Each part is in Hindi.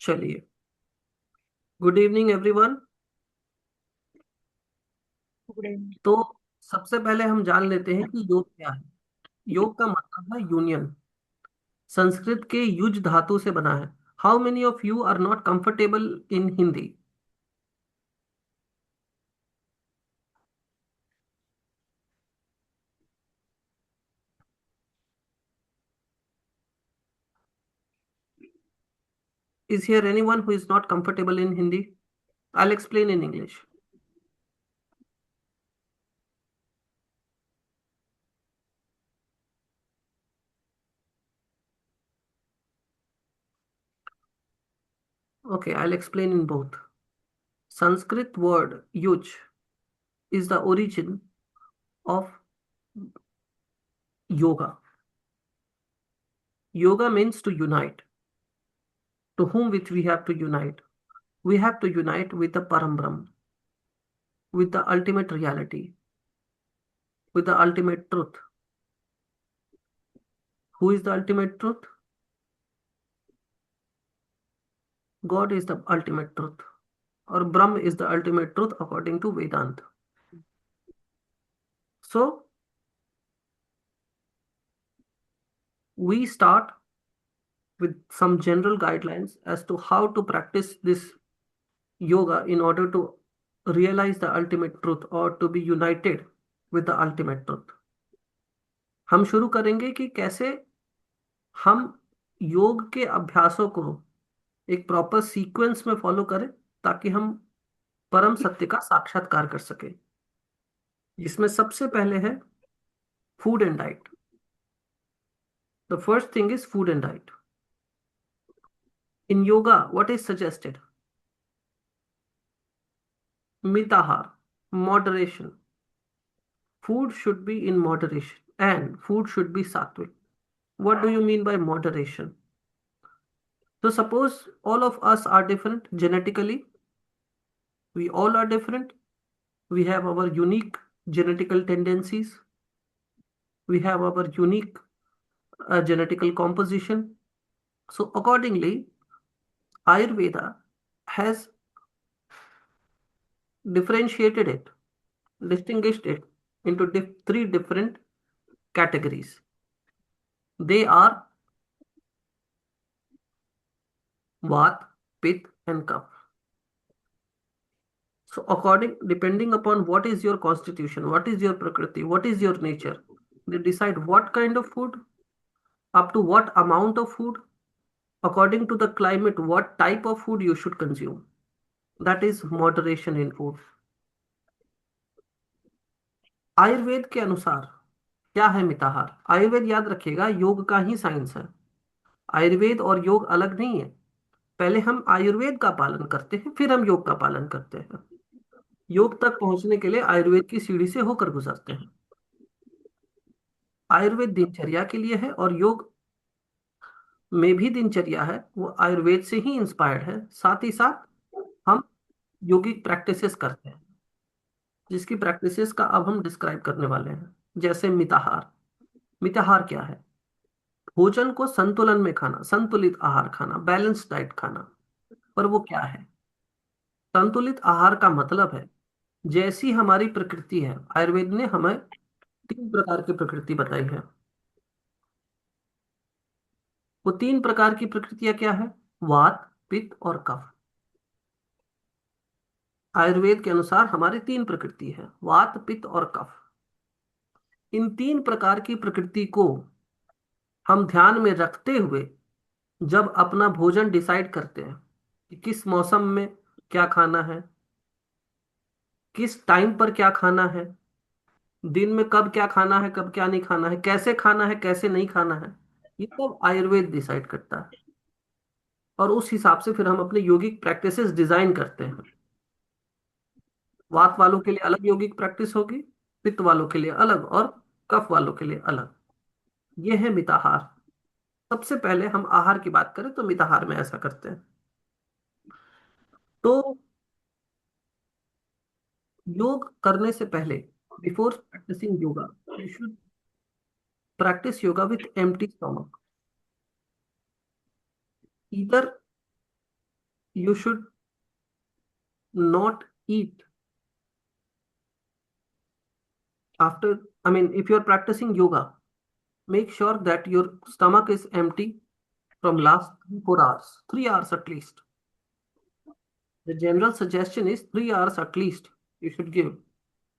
चलिए। Good evening everyone. Good evening. तो सबसे पहले हम जान लेते हैं कि योग क्या है। योग का मतलब है यूनियन। संस्कृत के युज धातु से बना है। How many of you are not comfortable in Hindi? Is here anyone who is not comfortable in Hindi? I'll explain in English. Okay, I'll explain in both. Sanskrit word yuj is the origin of yoga. Yoga means to unite. To whom which we have to unite? We have to unite with the Param Brahm, with the ultimate reality, with the ultimate truth. Who is the ultimate truth? God is the ultimate truth, or Brahm is the ultimate truth according to Vedanta. So we start with some general guidelines as to how to practice this yoga in order to realize the ultimate truth or to be united with the ultimate truth. हम शुरू करेंगे कि कैसे हम योग के अभ्यासों को एक प्रॉपर सीक्वेंस में फॉलो करें ताकि हम परम सत्य का साक्षात्कार कर सके, जिसमें सबसे पहले है food and diet. The first thing is food and diet. In yoga what is suggested? Mitahara, moderation. Food should be in moderation and food should be sattvic. What do you mean by moderation? So suppose all of us are different genetically. We all are different. We have our unique genetical tendencies. We have our unique genetical composition. So accordingly, Ayurveda has differentiated it, distinguished it into three different categories. They are Vat, Pitta, and Kapha. So depending upon what is your constitution, what is your prakriti, what is your nature, they decide what kind of food, up to what amount of food, according to the climate, what type of food you should consume. That is moderation in food. Ayurveda के अनुसार क्या है मिताहार? आयुर्वेद याद रखिएगा योग का ही साइंस है। आयुर्वेद और योग अलग नहीं है। पहले हम आयुर्वेद का पालन करते हैं, फिर हम योग का पालन करते हैं। योग तक पहुंचने के लिए आयुर्वेद की सीढ़ी से होकर गुजरते हैं। आयुर्वेद दिनचर्या के लिए है और योग में भी दिनचर्या है, वो आयुर्वेद से ही इंस्पायर्ड है। साथ ही साथ हम योगिक प्रैक्टिसेस करते हैं, जिसकी प्रैक्टिसेस का अब हम डिस्क्राइब करने वाले हैं। जैसे मिताहार। मिताहार क्या है? भोजन को संतुलन में खाना, संतुलित आहार खाना, बैलेंस डाइट खाना। पर वो क्या है? संतुलित आहार का मतलब है जैसी हमारी प्रकृति है। आयुर्वेद ने हमें तीन प्रकार की प्रकृति बताई है। वो तीन प्रकार की प्रकृतियां क्या है? वात, पित्त और कफ। आयुर्वेद के अनुसार हमारी तीन प्रकृति है, वात, पित्त और कफ। इन तीन प्रकार की प्रकृति को हम ध्यान में रखते हुए जब अपना भोजन डिसाइड करते हैं कि किस मौसम में क्या खाना है, किस टाइम पर क्या खाना है, दिन में कब क्या खाना है, कब क्या नहीं खाना है, कैसे खाना है, कैसे नहीं खाना है, ये सब आयुर्वेद डिसाइड करता है। और उस हिसाब से फिर हम अपने यौगिक प्रैक्टिसेस डिजाइन करते हैं। वात वालों के लिए अलग यौगिक प्रैक्टिस होगी, पित्त वालों के लिए अलग और कफ वालों के लिए अलग। ये है मिताहार। सबसे पहले हम आहार की बात करें तो मिताहार में ऐसा करते हैं। तो योग करने से पहले, before practising yoga, you should practise yoga with empty stomach. इधर you should not eat after, I mean, if you're practicing yoga, make sure that your stomach is empty from last 4 hours, 3 hours at least. The general suggestion is 3 hours at least you should give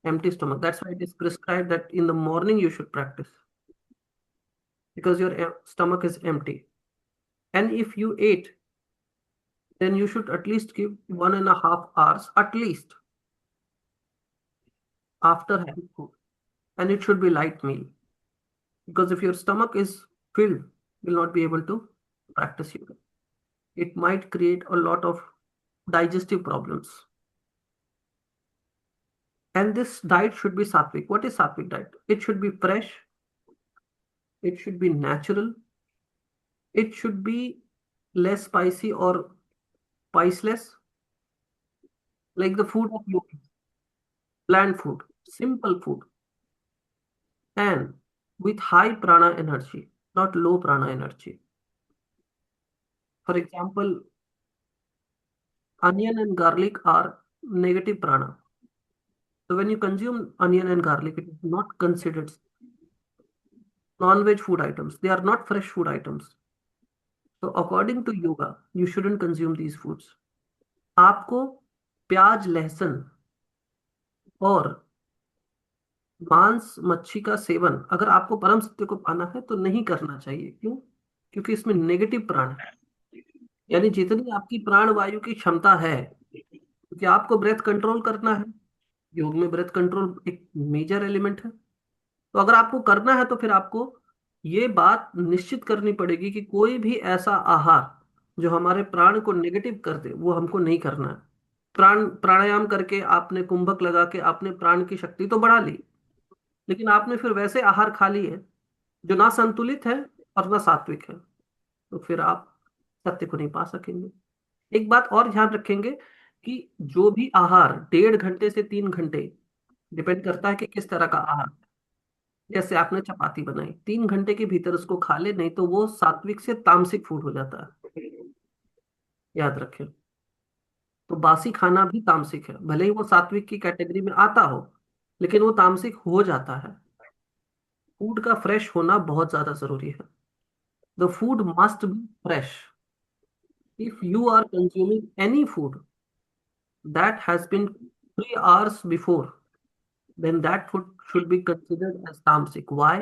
empty stomach. That's why it is prescribed that in the morning you should practice because your stomach is empty. And if you ate, then you should at least give 1.5 hours at least after having food. And it should be light meal because if your stomach is filled, you'll not be able to practice yoga. It might create a lot of digestive problems. And this diet should be sattvic. What is sattvic diet? It should be fresh, it should be natural, it should be less spicy or spiceless, like the food of yoga, bland food, simple food, and with high prana energy, not low prana energy. For example, onion and garlic are negative prana. So when you consume onion and garlic, it is not considered non-veg food items. They are not fresh food items. So according to yoga, you shouldn't consume these foods. आपको प्याज लहसुन और मांस मच्छी का सेवन अगर आपको परम सत्य को पाना है तो नहीं करना चाहिए। क्यों? क्योंकि इसमें नेगेटिव प्राण है। यानी जितनी आपकी प्राण वायु की क्षमता है, क्योंकि आपको ब्रेथ कंट्रोल करना है, योग में ब्रेथ कंट्रोल एक मेजर एलिमेंट है। तो अगर आपको करना है तो फिर आपको ये बात निश्चित करनी पड़ेगी कि कोई भी ऐसा आहार जो हमारे प्राण को नेगेटिव कर दे वो हमको नहीं करना है। प्राणायाम करके आपने कुंभक लगा के आपने प्राण की शक्ति तो बढ़ा ली, लेकिन आपने फिर वैसे आहार खा लिए जो ना संतुलित है और ना सात्विक है, तो फिर आप सत्य को नहीं पा सकेंगे। एक बात और ध्यान रखेंगे कि जो भी आहार 1.5 घंटे से 3 घंटे, डिपेंड करता है कि किस तरह का आहार। जैसे आपने चपाती बनाई 3 घंटे के भीतर उसको खा ले, नहीं तो वो सात्विक से तामसिक फूड हो जाता है। याद रखें। तो बासी खाना भी तामसिक है, भले ही वो सात्विक की कैटेगरी में आता हो, लेकिन वो तामसिक हो जाता है। फूड का फ्रेश होना बहुत ज्यादा जरूरी है। The food must be fresh. If you are consuming any food that has been 3 hours before, then that food should be considered as tamasic. Why?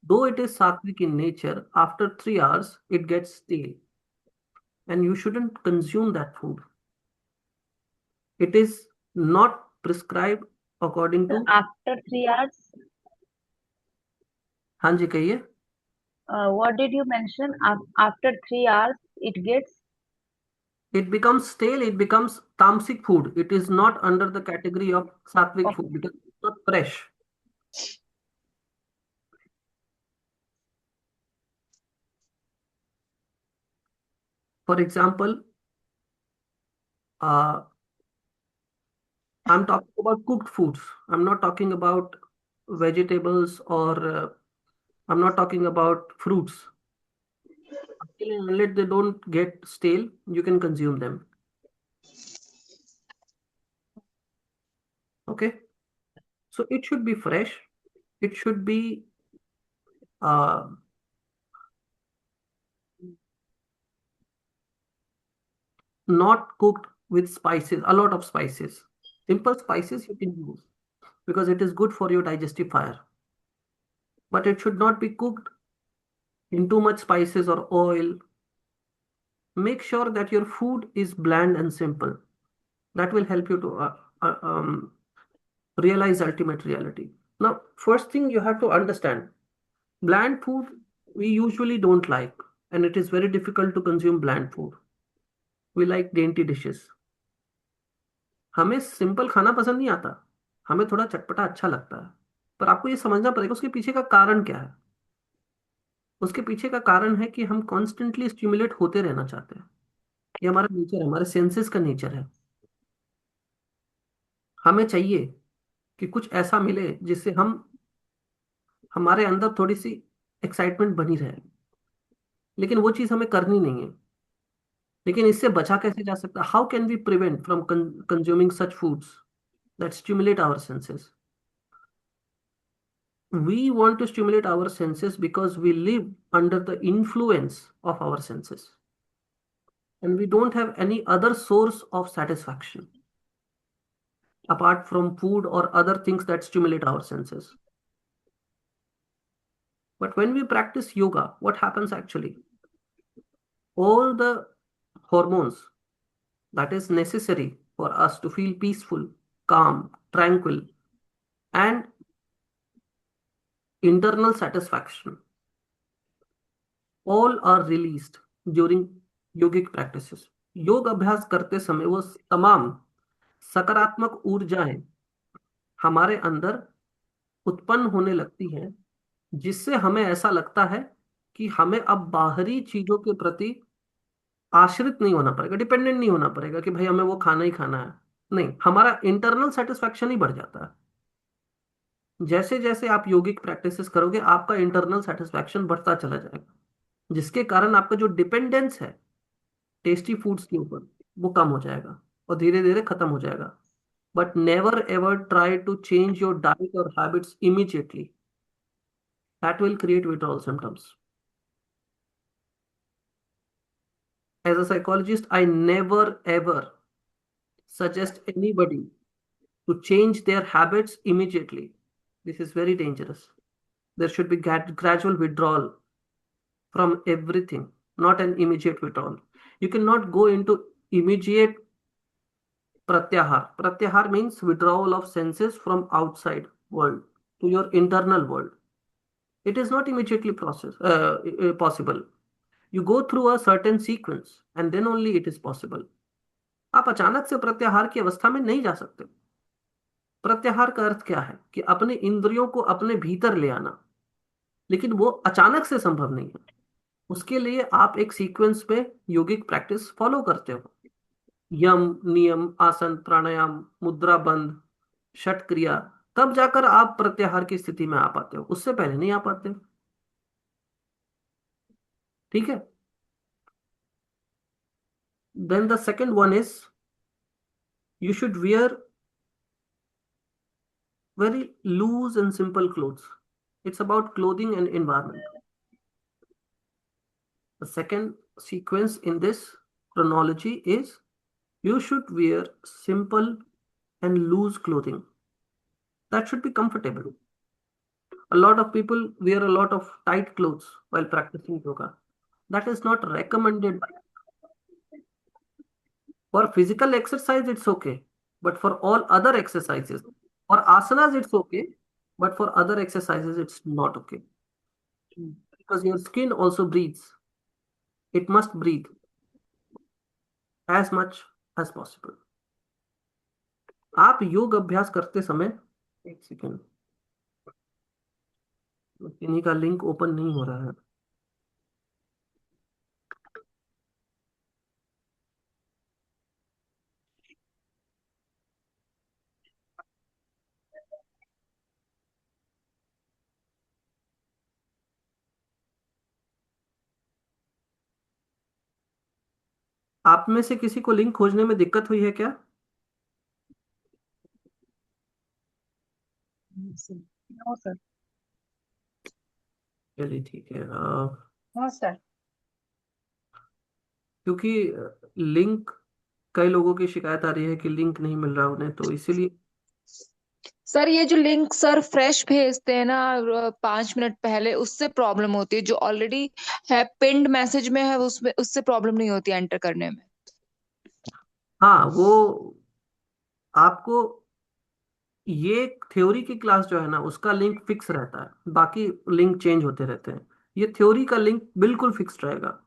Though it is sattvic in nature, after 3 hours it gets stale, and you shouldn't consume that food. It is not prescribed according So to। after 3 hours, हाँ जी कहिए। what did you mention? After 3 hours, it gets It becomes stale, it becomes tamasic food. It is not under the category of sattvic food because it's not fresh. For example, uh, I'm talking about cooked foods. I'm not talking about vegetables or I'm not talking about fruits. Until and unless they don't get stale, you can consume them. Okay. So it should be fresh. It should be uh, not cooked with spices, a lot of spices. Simple spices you can use because it is good for your digestive fire. But it should not be cooked in too much spices or oil. Make sure that your food is bland and simple. That will help you to realize ultimate reality. Now, first thing you have to understand, bland food we usually don't like, and it is very difficult to consume bland food. We like dainty dishes. हमें सिंपल खाना पसंद नहीं आता, हमें थोड़ा चटपटा अच्छा लगता है। पर आपको ये समझना पड़ेगा उसके पीछे का कारण क्या है। उसके पीछे का कारण है कि हम कॉन्स्टेंटली स्टिमुलेट होते रहना चाहते हैं। ये हमारा नेचर है, हमारे सेंसेस का नेचर है। हमें चाहिए कि कुछ ऐसा मिले जिससे हम हमारे अंदर थोड़ी सी एक्साइटमेंट बनी रहे, लेकिन वो चीज़ हमें करनी नहीं है। लेकिन इससे बचा कैसे जा सकता है? How can we prevent from consuming such foods that stimulate our senses? We want to stimulate our senses because we live under the influence of our senses, and we don't have any other source of satisfaction apart from food or other things that stimulate our senses. But when we practice yoga, what happens actually? All the hormones that is necessary for us to feel peaceful, calm, tranquil, and internal satisfaction, all are released during yogic practices. योग अभ्यास करते समय वो तमाम सकारात्मक ऊर्जाएं हमारे अंदर उत्पन्न होने लगती हैं, जिससे हमें ऐसा लगता है कि हमें अब बाहरी चीजों के प्रति आश्रित नहीं होना पड़ेगा, डिपेंडेंट नहीं होना पड़ेगा कि भाई हमें वो खाना ही खाना है। नहीं, हमारा इंटरनल सेटिस्फैक्शन ही बढ़ जाता है। जैसे जैसे आप योगिक प्रैक्टिसेस करोगे, आपका इंटरनल सेटिस्फैक्शन बढ़ता चला जाएगा, जिसके कारण आपका जो डिपेंडेंस है टेस्टी फूड्स के ऊपर, वो कम हो जाएगा और धीरे धीरे खत्म हो जाएगा। But never ever try to change your diet और habits immediately, that will create withdrawal symptoms. As a psychologist, I never ever suggest anybody to change their habits immediately. This is very dangerous. There should be gradual withdrawal from everything, not an immediate withdrawal. You cannot go into immediate pratyahar. Pratyahar means withdrawal of senses from outside world to your internal world. It is not immediately possible. You go through a certain sequence and then only it is possible. आप अचानक से प्रत्याहार की अवस्था में नहीं जा सकते। प्रत्याहार का अर्थ क्या है? कि अपने इंद्रियों को अपने भीतर ले आना, लेकिन वो अचानक से संभव नहीं है। उसके लिए आप एक सीक्वेंस पे योगिक प्रैक्टिस फॉलो करते हो। यम, नियम, आसन, प्राणायाम, मुद्रा बंद, षट क्रिया, तब जाकर आप प्रत्याहार की स्थिति में आ पाते हो, उससे पहले नहीं आ पाते। ठीक है। Then the second one is, you should wear very loose and simple clothes. It's about clothing and environment. The second sequence in this chronology is you should wear simple and loose clothing. That should be comfortable. A lot of people wear a lot of tight clothes while practicing yoga. That is not recommended. For physical exercise, it's okay. But for all other exercises, for asanas, it's okay. But for other exercises, it's not okay. Because your skin also breathes. It must breathe as much as possible. आप योग अभ्यास करते समय, एक सेकेंड, किन्हीं का लिंक ओपन नहीं हो रहा है। आप में से किसी को लिंक खोजने में दिक्कत हुई है क्या? No sir. चलिए ठीक है। No sir. क्योंकि लिंक, कई लोगों की शिकायत आ रही है कि लिंक नहीं मिल रहा उन्हें, तो इसीलिए। सर ये जो लिंक सर फ्रेश भेजते हैं ना 5 मिनट पहले, उससे प्रॉब्लम होती है। जो ऑलरेडी है पिंड मैसेज में है उसमें, उससे प्रॉब्लम नहीं होती एंटर करने में। हाँ, वो आपको, ये थ्योरी की क्लास जो है ना, उसका लिंक फिक्स रहता है, बाकी लिंक चेंज होते रहते हैं। ये थ्योरी का लिंक बिल्कुल फिक्स रहेगा।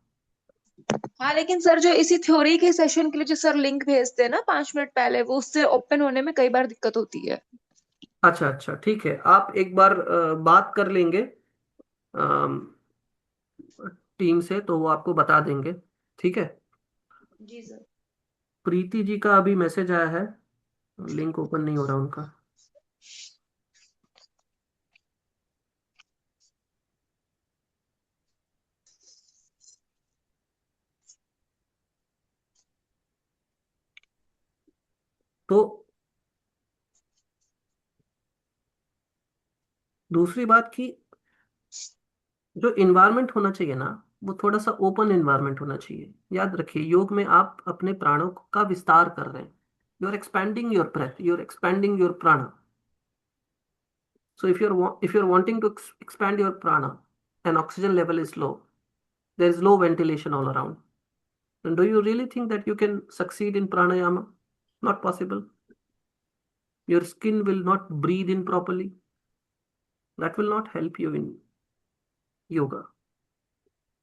हाँ लेकिन सर जो इसी थ्योरी के सेशन के लिए जो सर लिंक भेजते हैं ना 5 मिनट पहले, वो उससे ओपन होने में कई बार दिक्कत होती है। अच्छा अच्छा, ठीक है। आप एक बार बात कर लेंगे टीम से, तो वो आपको बता देंगे। ठीक है। जी सर। प्रीति जी का अभी मैसेज आया है, लिंक ओपन नहीं हो रहा उनका। दूसरी बात कि जो इन्वायरमेंट होना चाहिए ना, वो थोड़ा सा ओपन इन्वायरमेंट होना चाहिए। याद रखिए, योग में आप अपने प्राणों का विस्तार कर रहे हैं। You are expanding your breath, you are expanding your prana. So if you're wanting to expand your prana and oxygen level is low, there is low ventilation all around. Then do you really think that you can succeed in pranayama? Not possible. Your skin will not breathe in properly. That will not help you in yoga.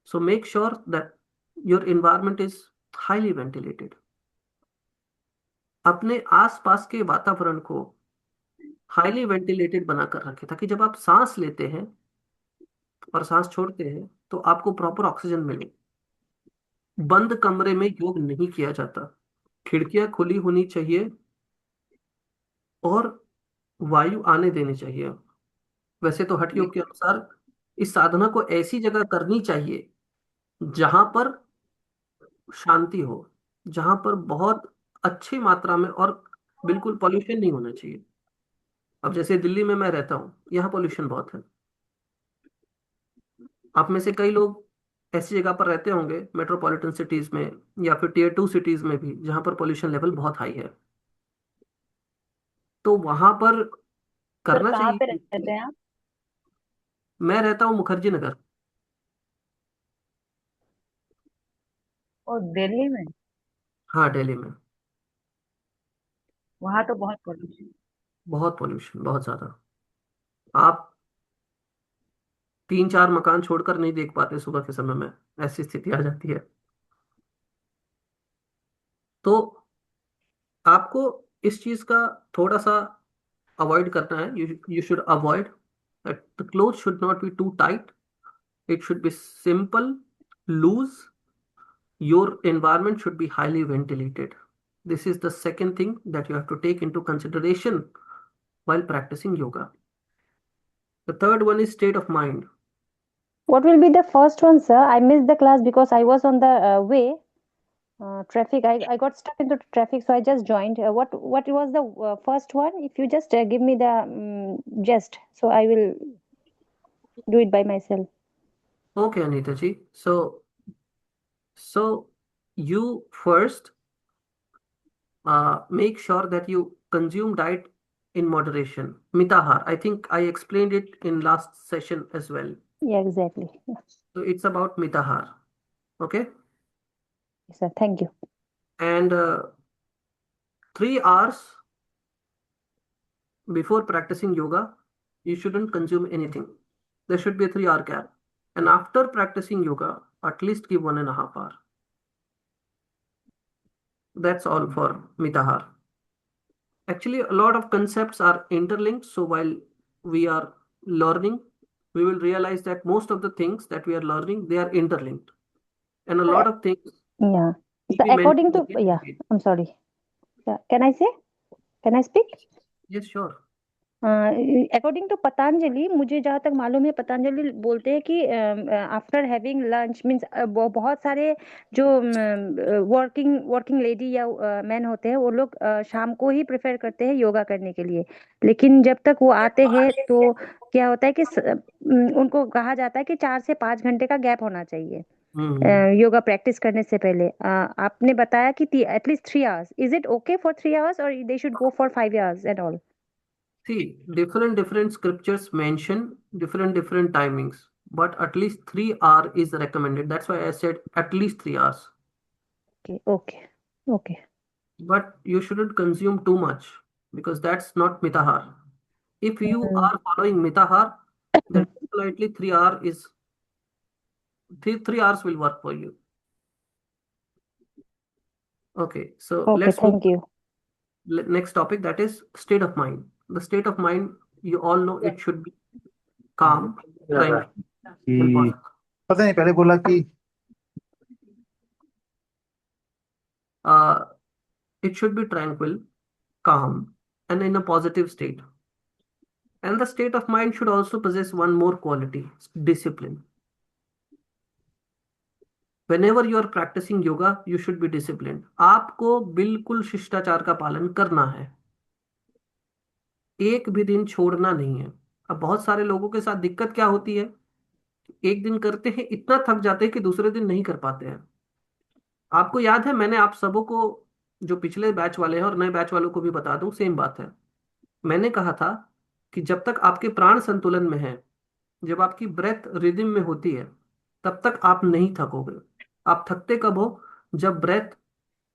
So make sure that your environment is highly ventilated. अपने आसपास के वातावरण को हाईली वेंटिलेटेड बनाकर रखें, ताकि जब आप सांस लेते हैं और सांस छोड़ते हैं तो आपको प्रॉपर ऑक्सीजन मिले। बंद कमरे में योग नहीं किया जाता। खिड़कियां खुली होनी चाहिए और वायु आने देनी चाहिए। वैसे तो हठ योग के अनुसार इस साधना को ऐसी जगह करनी चाहिए जहां पर शांति हो, जहां पर बहुत अच्छी मात्रा में और बिल्कुल पॉल्यूशन नहीं होना चाहिए। अब जैसे दिल्ली में मैं रहता हूँ, यहाँ पॉल्यूशन बहुत है। आप में से कई लोग ऐसी जगह पर रहते होंगे मेट्रोपॉलिटन सिटीज में या फिर टीयर 2 सिटीज में भी, जहां पर पॉल्यूशन लेवल बहुत हाई है। तो वहां पर सर करना कहाँ पे चाहिए। रहते हैं आप? मैं रहता हूँ मुखर्जी नगर। ओ, दिल्ली में? हाँ, दिल्ली में वहां तो बहुत पोल्यूशन। बहुत पॉल्यूशन, बहुत ज्यादा। आप 3-4 मकान छोड़कर नहीं देख पाते सुबह के समय में, ऐसी स्थिति आ जाती है। तो आपको इस चीज का थोड़ा सा अवॉइड करना है। You should avoid that the cloth should not be too tight, it should be simple, loose. Your environment should be highly ventilated. This is the second thing that you have to take into consideration while practicing yoga. The third one is state of mind. What will be the first one, sir? I missed the class because I was on the way. Traffic. I got stuck into traffic, so I just joined. What was the first one? If you just give me the gist, so I will do it by myself. Okay, Anita ji. So you first make sure that you consume diet in moderation. Mitahar. I think I explained it in last session as well. Yeah, exactly. Yeah. So it's about mitahar. Okay. Yes, sir. Thank you. And 3 hours before practicing yoga, you shouldn't consume anything. There should be a 3-hour gap. And after practicing yoga, at least give 1.5 hours. That's all for mitahar. Actually, a lot of concepts are interlinked. So while we are learning, we will realize that most of the things that we are learning, they are interlinked. And a lot of things Yeah. will So be according to mentioned yeah, again. I'm sorry. Yeah. Can I say? Can I speak? Yes, sure. According to Patanjali, मुझे जहाँ तक मालूम है, पतंजलि बोलते हैं कि आफ्टर हैविंग लंच मीन्स बहुत सारे जो वर्किंग लेडी या मैन होते हैं, वो लोग शाम को ही प्रेफर करते हैं योगा करने के लिए। लेकिन जब तक वो आते हैं तो क्या होता है कि उनको कहा जाता है कि 4 से 5 घंटे का गैप होना चाहिए योगा प्रैक्टिस करने से पहले। आपने बताया कि at least 3 hours। Is it okay for 3 hours और they should go for 5 hours and all? See, different scriptures mention different timings, but at least 3 hours is recommended. That's why I said at least 3 hours. Okay. But you shouldn't consume too much because that's not mitahar. If you are following mitahar, then slightly 3 hours is 3 hours will work for you. Okay, so Okay, let's move thank you. next topic, that is state of mind. The state of mind, you all know it should be calm, tranquil, and positive. पता नहीं पहले बोला कि It should be tranquil, calm, and in a positive state. And the state of mind should also possess one more quality, discipline. Whenever you are practicing yoga, you should be disciplined. आपको बिल्कुल शिष्टाचार का पालन करना है, एक भी दिन छोड़ना नहीं है। अब बहुत सारे लोगों के साथ दिक्कत क्या होती है, एक दिन करते हैं इतना थक जाते हैं कि दूसरे दिन नहीं कर पाते हैं। आपको याद है, मैंने आप सबों को, जो पिछले बैच वाले हैं और नए बैच वालों को भी बता दूं, सेम बात है। मैंने कहा था कि जब तक आपके प्राण संतुलन में है, जब आपकी ब्रेथ रिदम में होती है, तब तक आप नहीं थकोगे। आप थकते कब हो? जब ब्रेथ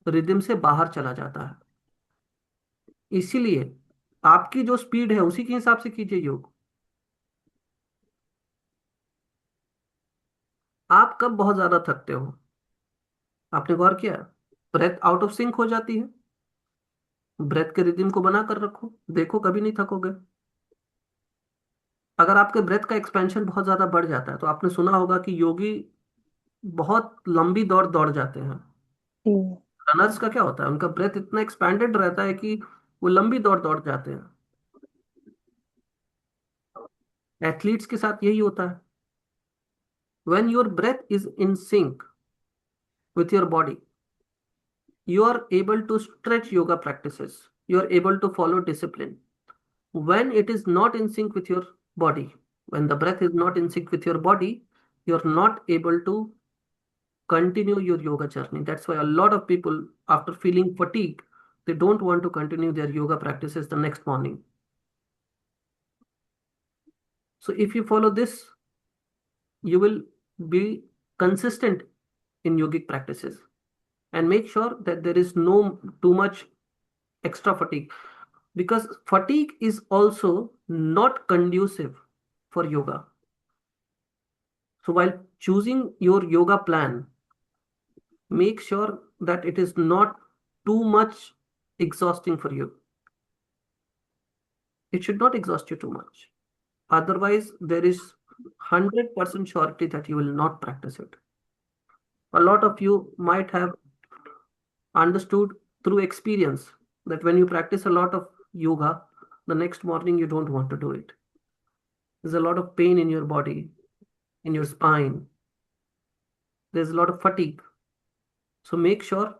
रिदम से बाहर चला जाता है। इसीलिए आपकी जो स्पीड है उसी के हिसाब से कीजिए योग। आप कब बहुत ज्यादा थकते हो? आपने गौर किया? ब्रेथ आउट ऑफ सिंक हो जाती है। ब्रेथ के रिदम को बना कर रखो, देखो कभी नहीं थकोगे। अगर आपके ब्रेथ का एक्सपेंशन बहुत ज्यादा बढ़ जाता है, तो आपने सुना होगा कि योगी बहुत लंबी दौड़ दौड़ जाते हैं। जी। रनर्स का क्या होता है, उनका ब्रेथ इतना एक्सपेंडेड रहता है कि वो लंबी दौड़ दौड़ जाते हैं। एथलीट्स के साथ यही होता है। When your breath is in sync with your body, you are able to stretch yoga practices, you are able to follow discipline. When it is not in sync with your body, when the breath is not in sync with your body, you're not able to continue your yoga journey. That's why a lot of people, after feeling fatigue, they don't want to continue their yoga practices the next morning. So if you follow this, you will be consistent in yogic practices, and make sure that there is no too much extra fatigue, because fatigue is also not conducive for yoga. So while choosing your yoga plan, make sure that it is not too much exhausting for you. It should not exhaust you too much. Otherwise, there is 100% surety that you will not practice it. A lot of you might have understood through experience that when you practice a lot of yoga, the next morning you don't want to do it. There's a lot of pain in your body, in your spine. There's a lot of fatigue. So make sure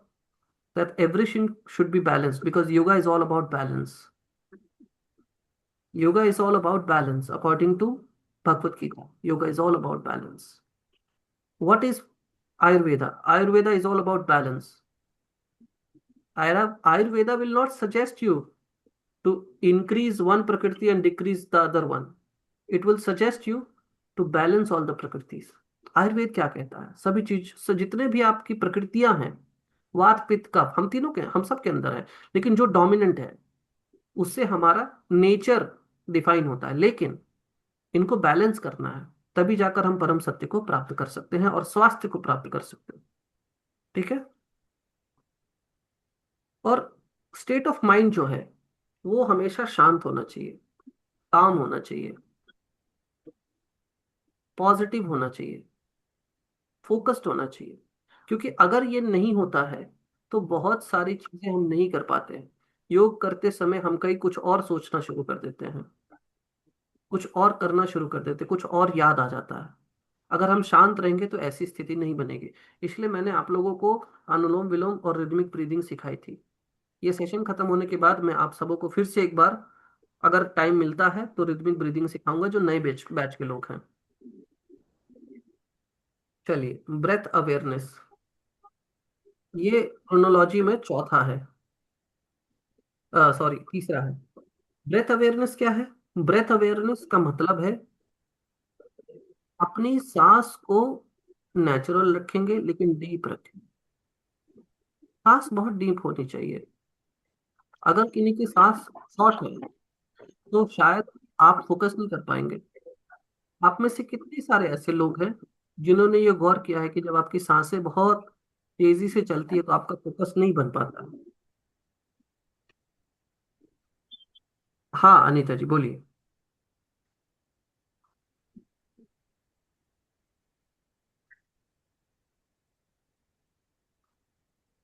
that everything should be balanced, because yoga is all about balance. Yoga is all about balance. According to Bhagavad Gita, yoga is all about balance. What is Ayurveda? Ayurveda is all about balance. Ayurveda will not suggest you to increase one prakriti and decrease the other one. It will suggest you to balance all the prakritis. Ayurveda क्या कहता है? सभी चीज से जितने भी आपकी प्रकृतियां हैं, वात पित्त कफ, हम तीनों के, हम सब के अंदर है, लेकिन जो डोमिनेंट है उससे हमारा नेचर डिफाइन होता है। लेकिन इनको बैलेंस करना है, तभी जाकर हम परम सत्य को प्राप्त कर सकते हैं और स्वास्थ्य को प्राप्त कर सकते हैं। ठीक है? और स्टेट ऑफ माइंड जो है वो हमेशा शांत होना चाहिए, काम होना चाहिए, पॉजिटिव होना चाहिए, फोकस्ड होना चाहिए। क्योंकि अगर ये नहीं होता है तो बहुत सारी चीजें हम नहीं कर पाते हैं। योग करते समय हम कई कुछ और सोचना शुरू कर देते हैं, कुछ और करना शुरू कर देते हैं, कुछ और याद आ जाता है। अगर हम शांत रहेंगे तो ऐसी स्थिति नहीं बनेगी। इसलिए मैंने आप लोगों को अनुलोम विलोम और रिदमिक ब्रीदिंग सिखाई थी। ये सेशन खत्म होने के बाद मैं आप सबों को फिर से एक बार, अगर टाइम मिलता है तो रिदमिक ब्रीदिंग सिखाऊंगा, जो नए बैच बैच के लोग हैं। चलिए, ब्रेथ अवेयरनेस, ये क्रोनोलॉजी में चौथा है, सॉरी तीसरा है। ब्रेथ अवेयरनेस क्या है? ब्रेथ अवेयरनेस का मतलब है अपनी सांस को नेचुरल रखेंगे लेकिन डीप रखेंगे। सांस बहुत डीप होनी चाहिए। अगर किन्हीं की सांस शॉर्ट है तो शायद आप फोकस नहीं कर पाएंगे। आप में से कितने सारे ऐसे लोग हैं जिन्होंने ये गौर किया है कि जब आपकी सांसें बहुत तेजी से चलती है तो आपका फोकस नहीं बन पाता? हाँ अनीता जी बोलिए।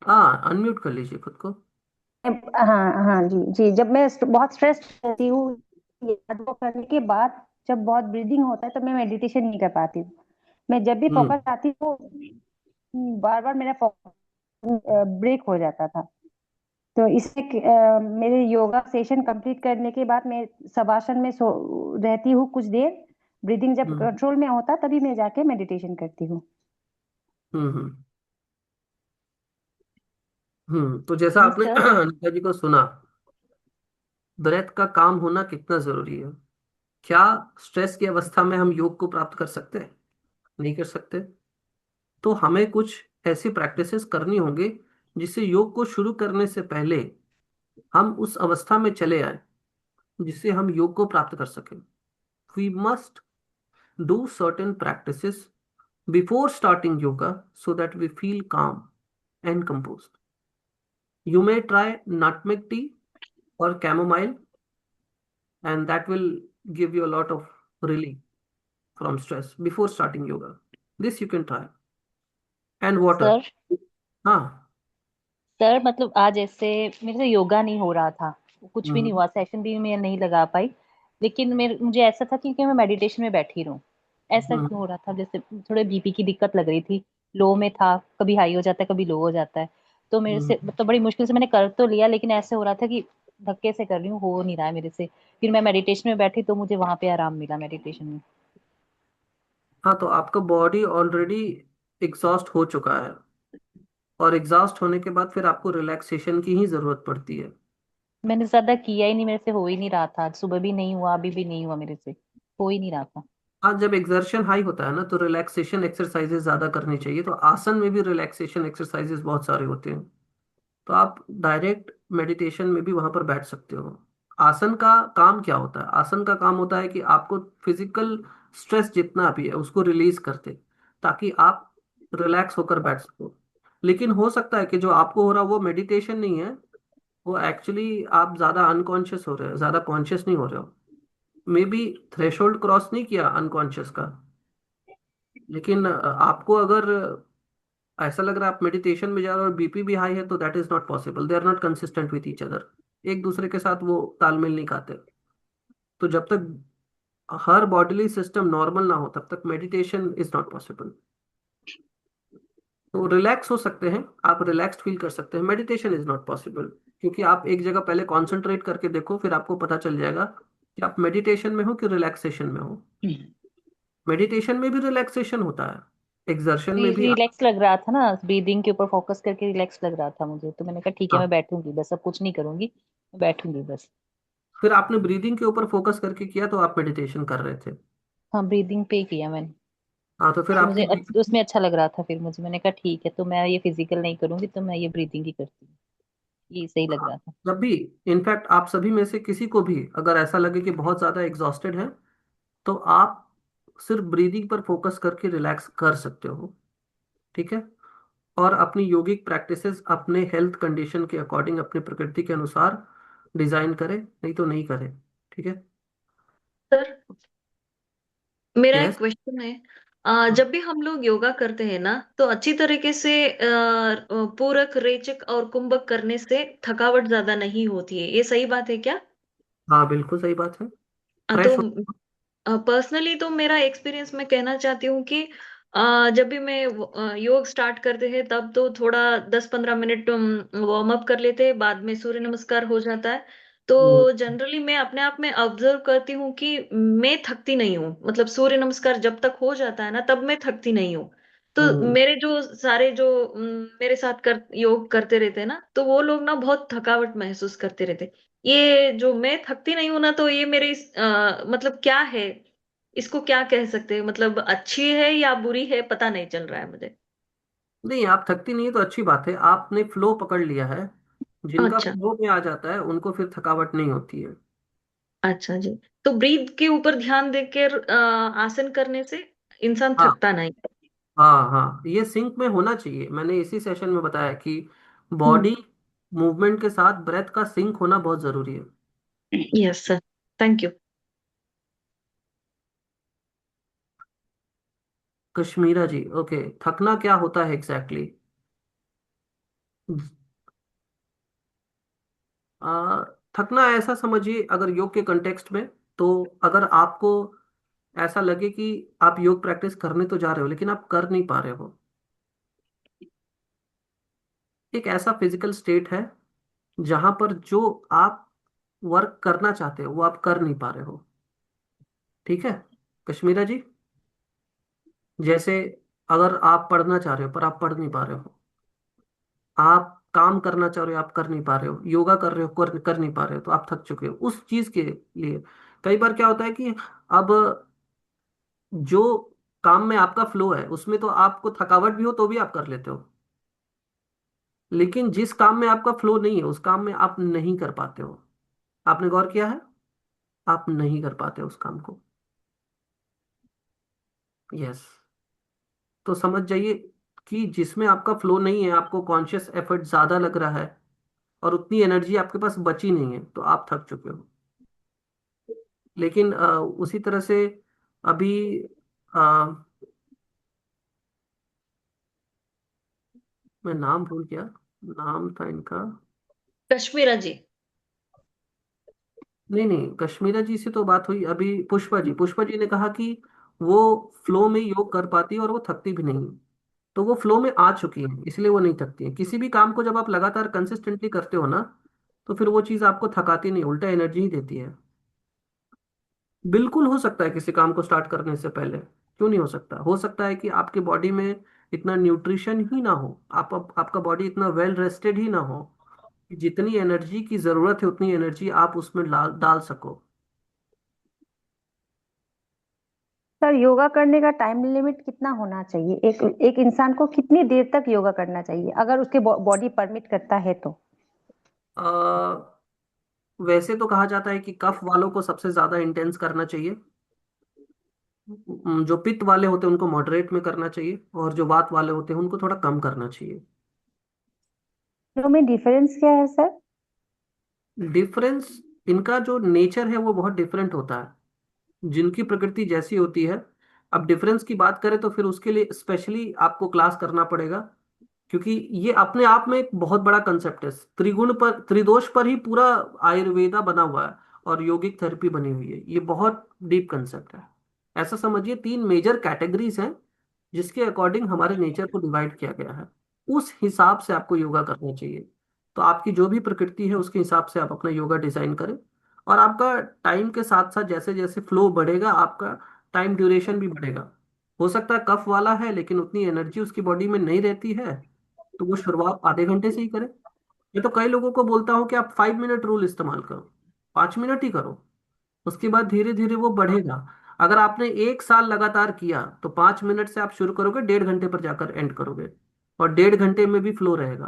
हाँ, अनम्यूट कर लीजिए खुद को। हाँ हाँ जी जी, जब मैं बहुत स्ट्रेस रहती हूँ, याद वो करने के बाद जब बहुत ब्रीदिंग होता है तो मैं मेडिटेशन नहीं कर पाती हूँ। मैं जब भी हम्म। फोकस आती हूँ, बार बार मेरा फोकस ब्रेक हो जाता था। तो इसमें मेरे योगा सेशन कंप्लीट करने के बाद मैं शवासन में रहती हूँ कुछ देर। ब्रीदिंग जब कंट्रोल में होता तभी मैं जाके मेडिटेशन करती हूँ। हम्म। तो जैसा जी आपने सर। अनिता जी को सुना, ब्रेथ का काम होना कितना जरूरी है। क्या स्ट्रेस की अवस्था में हम योग को प्राप्त कर सकते हैं? नहीं कर सकते। तो हमें कुछ ऐसी प्रैक्टिसेस करनी होंगी जिससे योग को शुरू करने से पहले हम उस अवस्था में चले आए जिससे हम योग को प्राप्त कर सकें। We must do certain practices before starting yoga so that we feel calm and composed. You may try nutmeg tea or chamomile, and that will give you a lot of relief from stress before starting yoga. This you can try. And water. Sir हाँ। सर मतलब आज ऐसे मेरे से योगा नहीं हो रहा था, कुछ भी नहीं हम्म। हुआ, सेशन भी मैं नहीं लगा पाई। लेकिन मुझे ऐसा था कि मैं मेडिटेशन में बैठी रहूं। ऐसा क्यों हम्म। हो रहा था? जैसे थोड़े बीपी की दिक्कत लग रही थी, लो में था, कभी हाई हो जाता है कभी लो हो जाता है। तो मेरे हम्म। से मतलब बड़ी मुश्किल से मैंने कर तो लिया, लेकिन ऐसे हो रहा था कि धक्के से कर रही हूँ, हो नहीं रहा है मेरे से। फिर मैं मेडिटेशन में बैठी तो मुझे वहां पे आराम मिला मेडिटेशन में। हाँ, तो आपका बॉडी ऑलरेडी एग्जॉस्ट हो चुका है, और एग्जॉस्ट होने के बाद फिर आपको रिलैक्सेशन की ही जरूरत पड़ती है। मैंने ज्यादा किया ही नहीं, मेरे से हो ही नहीं रहा था, सुबह भी नहीं हुआ, अभी भी नहीं हुआ, मेरे से हो ही नहीं रहा था। हाँ, जब एक्सर्शन हाई होता है ना तो रिलैक्सेशन एक्सरसाइजेस ज्यादा करनी चाहिए। तो आसन में भी रिलैक्सेशन एक्सरसाइजेस बहुत सारे होते हैं। तो आप डायरेक्ट मेडिटेशन में भी वहां पर बैठ सकते हो। आसन का काम क्या होता है? आसन का काम होता है कि आपको फिजिकल स्ट्रेस जितना भी है उसको रिलीज करते, ताकि आप रिलैक्स होकर बैठ सको। लेकिन हो सकता है कि जो आपको हो रहा वो मेडिटेशन नहीं है, वो एक्चुअली आप ज्यादा अनकॉन्शियस हो रहे हो, ज्यादा कॉन्शियस नहीं हो रहे हो। मे बी थ्रेशोल्ड क्रॉस नहीं किया अनकॉन्शियस का। लेकिन आपको अगर ऐसा लग रहा है आप मेडिटेशन में जा रहे हो और बीपी भी हाई है, तो that is not possible. They are not consistent with each other. एक दूसरे के साथ वो तालमेल नहीं खाते। तो जब तक हर बॉडीली सिस्टम नॉर्मल ना हो तब तक मेडिटेशन इज नॉट पॉसिबल। तो रिलैक्स हो सकते हैं, आप रिलैक्स्ड फील कर सकते हैं, मेडिटेशन इज नॉट पॉसिबल। क्योंकि आप एक जगह पहले कॉन्सेंट्रेट करके देखो, फिर आपको पता चल जाएगा कि आप मेडिटेशन में हो कि रिलैक्सेशन में हो। मेडिटेशन में भी रिलैक्सेशन होता है, एक्सर्शन में भी रिलैक्स लग रहा था ना, ब्रीदिंग के ऊपर फोकस करके रिलैक्स लग रहा था मुझे, तो मैंने कहा ठीक है मैं हाँ। बैठूंगी बस, अब कुछ नहीं करूंगी, मैं बैठूंगी बस। फिर आपने ब्रीदिंग के ऊपर फोकस करके किया तो आप मेडिटेशन कर रहे थे। हाँ ब्रीदिंग पे ही किया मैंने। हाँ, तो फिर तो आपकी उसमें अच्छा लग रहा था, फिर मुझे मैंने कहा ठीक है, तो मैं ये फिजिकल नहीं करूंगी, तो मैं ये ब्रीदिंग ही करती हूँ, ये सही लग रहा था। जब भी, इनफैक्ट आप सभी में से किसी को भी अगर ऐसा लगे कि बहुत ज्यादा एग्जॉस्टेड है, तो आप सिर्फ ब्रीदिंग पर फोकस करके रिलैक्स कर सकते हो। ठीक है। और अपनी योगिक प्रैक्टिसेस अपने हेल्थ कंडीशन के अकॉर्डिंग, अपने प्रकृति के अनुसार डिजाइन करें, नहीं तो नहीं करें। ठीक है। सर मेरा एक यस। क्वेश्चन है। जब भी हम लोग योगा करते हैं ना तो अच्छी तरीके से पूरक रेचक और कुंभक करने से थकावट ज्यादा नहीं होती है, ये सही बात है क्या? हाँ, बिल्कुल सही बात है। तो फ्रेश हो। पर्सनली तो मेरा एक्सपीरियंस मैं कहना चाहती हूँ कि जब भी मैं योग स्टार्ट करते हैं तब तो थोड़ा 10-15 मिनट वार्म अप कर लेते हैं, बाद में सूर्य नमस्कार हो जाता है। हम्म। तो जनरली मैं अपने आप में ऑब्जर्व करती हूँ कि मैं थकती नहीं हूँ, मतलब सूर्य नमस्कार जब तक हो जाता है ना तब मैं थकती नहीं हूँ। तो हम्म। मेरे जो सारे जो मेरे साथ योग करते रहते हैं ना तो वो लोग ना बहुत थकावट महसूस करते रहते। ये जो मैं थकती नहीं हूं ना, तो ये मेरे मतलब क्या है, इसको क्या कह सकते हैं, मतलब अच्छी है या बुरी है, पता नहीं चल रहा है मुझे। नहीं, आप थकती नहीं है तो अच्छी बात है, आपने फ्लो पकड़ लिया है। जिनका अच्छा। फ्लो में आ जाता है उनको फिर थकावट नहीं होती है। अच्छा जी। तो ब्रीथ के ऊपर ध्यान देकर आसन करने से इंसान हाँ, थकता नहीं। हाँ, हाँ, ये सिंक में होना चाहिए। मैंने इसी सेशन में बताया कि हम्म। बॉडी मूवमेंट के साथ ब्रेथ का सिंक होना बहुत जरूरी है। Yes sir. Thank you. Kashmira ji, okay. थकना क्या होता है एग्जैक्टली? थकना ऐसा समझिए, अगर योग के कंटेक्स्ट में, तो अगर आपको ऐसा लगे कि आप योग प्रैक्टिस करने तो जा रहे हो लेकिन आप कर नहीं पा रहे हो, एक ऐसा फिजिकल स्टेट है जहां पर जो आप वर्क करना चाहते हो वो आप कर नहीं पा रहे हो। ठीक है कश्मीरा जी? जैसे अगर आप पढ़ना चाह रहे हो पर आप पढ़ नहीं पा रहे हो, आप काम करना चाह रहे हो आप कर नहीं पा रहे हो, योगा कर रहे हो कर नहीं पा रहे हो, तो आप थक चुके हो उस चीज के लिए। कई बार क्या होता है कि अब जो काम में आपका फ्लो है उसमें तो आपको थकावट भी हो तो भी आप कर लेते हो, लेकिन जिस काम में आपका फ्लो नहीं है उस काम में आप नहीं कर पाते हो। आपने गौर किया है? आप नहीं कर पाते उस काम को। यस। तो समझ जाइए कि जिसमें आपका फ्लो नहीं है, आपको कॉन्शियस एफर्ट ज्यादा लग रहा है और उतनी एनर्जी आपके पास बची नहीं है, तो आप थक चुके हो। लेकिन उसी तरह से अभी अ, मैं नाम भूल गया, नाम था इनका। कश्मीरा जी। नहीं नहीं, कश्मीरा जी से तो बात हुई अभी। पुष्पा जी ने कहा कि वो फ्लो में योग कर पाती है और वो थकती भी नहीं। तो वो फ्लो में आ चुकी है इसलिए वो नहीं थकती है। किसी भी काम को जब आप लगातार कंसिस्टेंटली करते हो ना, तो फिर वो चीज़ आपको थकाती नहीं, उल्टा एनर्जी ही देती है। बिल्कुल हो सकता है किसी काम को स्टार्ट करने से पहले, क्यों नहीं हो सकता है कि आपके बॉडी में इतना न्यूट्रिशन ही ना हो, आपका बॉडी इतना वेल रेस्टेड ही ना हो कि जितनी एनर्जी की जरूरत है उतनी एनर्जी आप उसमें डाल सको। सर योगा करने का टाइम लिमिट कितना होना चाहिए? एक एक इंसान को कितनी देर तक योगा करना चाहिए अगर उसके बॉडी परमिट करता है तो? अ, वैसे तो कहा जाता है कि कफ वालों को सबसे ज्यादा इंटेंस करना चाहिए। जो पित्त वाले होते हैं उनको मॉडरेट में करना चाहिए, और जो वात वाले होते हैं उनको थोड़ा कम करना चाहिए। दोनों में डिफरेंस क्या है सर? डिफरेंस, इनका जो नेचर है वो बहुत डिफरेंट होता है, जिनकी प्रकृति जैसी होती है। अब डिफरेंस की बात करें तो फिर उसके लिए स्पेशली आपको क्लास करना पड़ेगा, क्योंकि ये अपने आप में एक बहुत बड़ा कंसेप्ट है। त्रिगुण पर, त्रिदोष पर ही पूरा आयुर्वेदा बना हुआ है और योगिक थेरेपी बनी हुई है। ये बहुत डीप कंसेप्ट है। ऐसा समझिए 3 मेजर कैटेगरीज हैं जिसके अकॉर्डिंग हमारे नेचर को डिवाइड किया गया है। उस हिसाब से आपको योगा करना चाहिए। तो आपकी जो भी प्रकृति है उसके हिसाब से आप अपना योगा डिजाइन करें। और आपका टाइम के साथ साथ जैसे जैसे फ्लो बढ़ेगा आपका टाइम ड्यूरेशन भी बढ़ेगा। हो सकता है कफ वाला है लेकिन उतनी एनर्जी उसकी बॉडी में नहीं रहती है, तो वो शुरुआत आधे घंटे से ही करे। मैं तो कई लोगों को बोलता हूँ कि आप 5 मिनट रूल इस्तेमाल करो, 5 मिनट ही करो। उसके बाद धीरे धीरे वो बढ़ेगा। अगर आपने 1 साल लगातार किया तो 5 मिनट से आप शुरू करोगे, 1.5 घंटे पर जाकर एंड करोगे, और 1.5 घंटे में भी फ्लो रहेगा।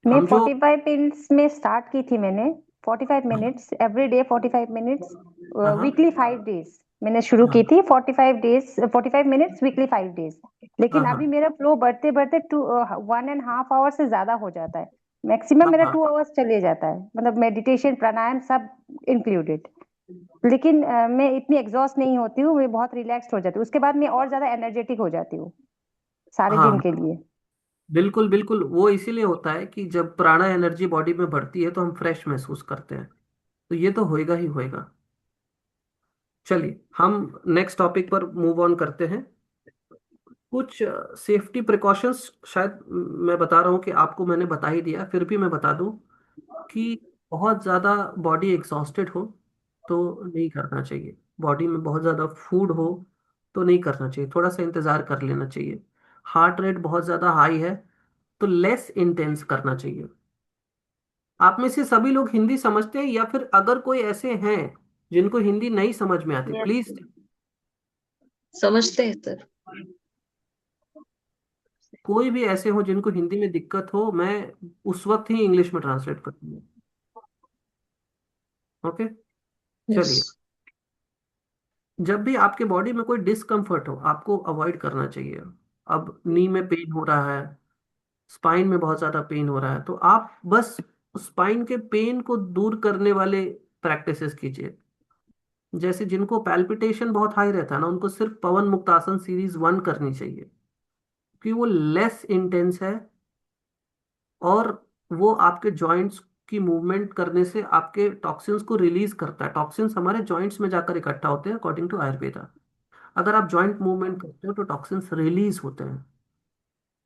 मैं हम जो 45 मिनट्स में स्टार्ट की थी मैंने। 45 मिनट्स एवरी डे, 45 मिनट्स हाँ हाँ वीकली 5 डेज मैंने शुरू हाँ की थी। 45 डेज, 45 मिनट्स वीकली 5 डेज। हाँ लेकिन हाँ अभी मेरा फ्लो बढ़ते बढ़ते 1.5 आवर से ज्यादा हो जाता है। मैक्सिमम हाँ मेरा हाँ 2 आवर्स चले जाता है, मतलब मेडिटेशन प्राणायाम सब इंक्लूडेड। लेकिन मैं इतनी एग्जॉस्ट नहीं होती हूँ, मैं बहुत रिलैक्स्ड हो जाती हूँ। उसके बाद मैं और ज्यादा एनर्जेटिक हो जाती हूँ सारे हाँ दिन के हाँ। लिए। बिल्कुल बिल्कुल, वो इसीलिए होता है कि जब प्राणा एनर्जी बॉडी में बढ़ती है तो हम फ्रेश महसूस करते हैं। तो ये तो होएगा ही होएगा। चलिए हम नेक्स्ट टॉपिक पर मूव ऑन करते हैं। कुछ सेफ्टी प्रिकॉशंस, शायद मैं बता रहा हूँ कि आपको मैंने बता ही दिया, फिर भी मैं बता दूं कि बहुत ज़्यादा बॉडी एग्जॉस्टेड हो तो नहीं करना चाहिए। बॉडी में बहुत ज़्यादा फूड हो तो नहीं करना चाहिए, थोड़ा सा इंतज़ार कर लेना चाहिए। हार्ट रेट बहुत ज़्यादा हाई है तो लेस इंटेंस करना चाहिए। आप में से सभी लोग हिंदी समझते हैं, या फिर अगर कोई ऐसे हैं जिनको हिंदी नहीं समझ में आती, यस। प्लीज समझते हैं सर। कोई भी ऐसे हो जिनको हिंदी में दिक्कत हो, मैं उस वक्त ही इंग्लिश में ट्रांसलेट कर दूंगा। Okay yes. चलिए। जब भी आपके बॉडी में कोई डिस्कम्फर्ट हो आपको अवॉइड करना चाहिए। अब नी में पेन हो रहा है, स्पाइन में बहुत ज्यादा पेन हो रहा है, तो आप बस स्पाइन के पेन को दूर करने वाले प्रैक्टिसेस कीजिए। जैसे जिनको पैल्पिटेशन बहुत हाई रहता है ना, उनको सिर्फ पवन मुक्तासन सीरीज 1 करनी चाहिए, क्योंकि वो लेस इंटेंस है और वो आपके जॉइंट्स की मूवमेंट करने से आपके टॉक्सिन्स को रिलीज करता है। टॉक्सिन्स हमारे जॉइंट्स में जाकर इकट्ठा होते हैं अकॉर्डिंग टू आयुर्वेदा। अगर आप जॉइंट मूवमेंट करते हो तो टॉक्सिन्स रिलीज होते हैं।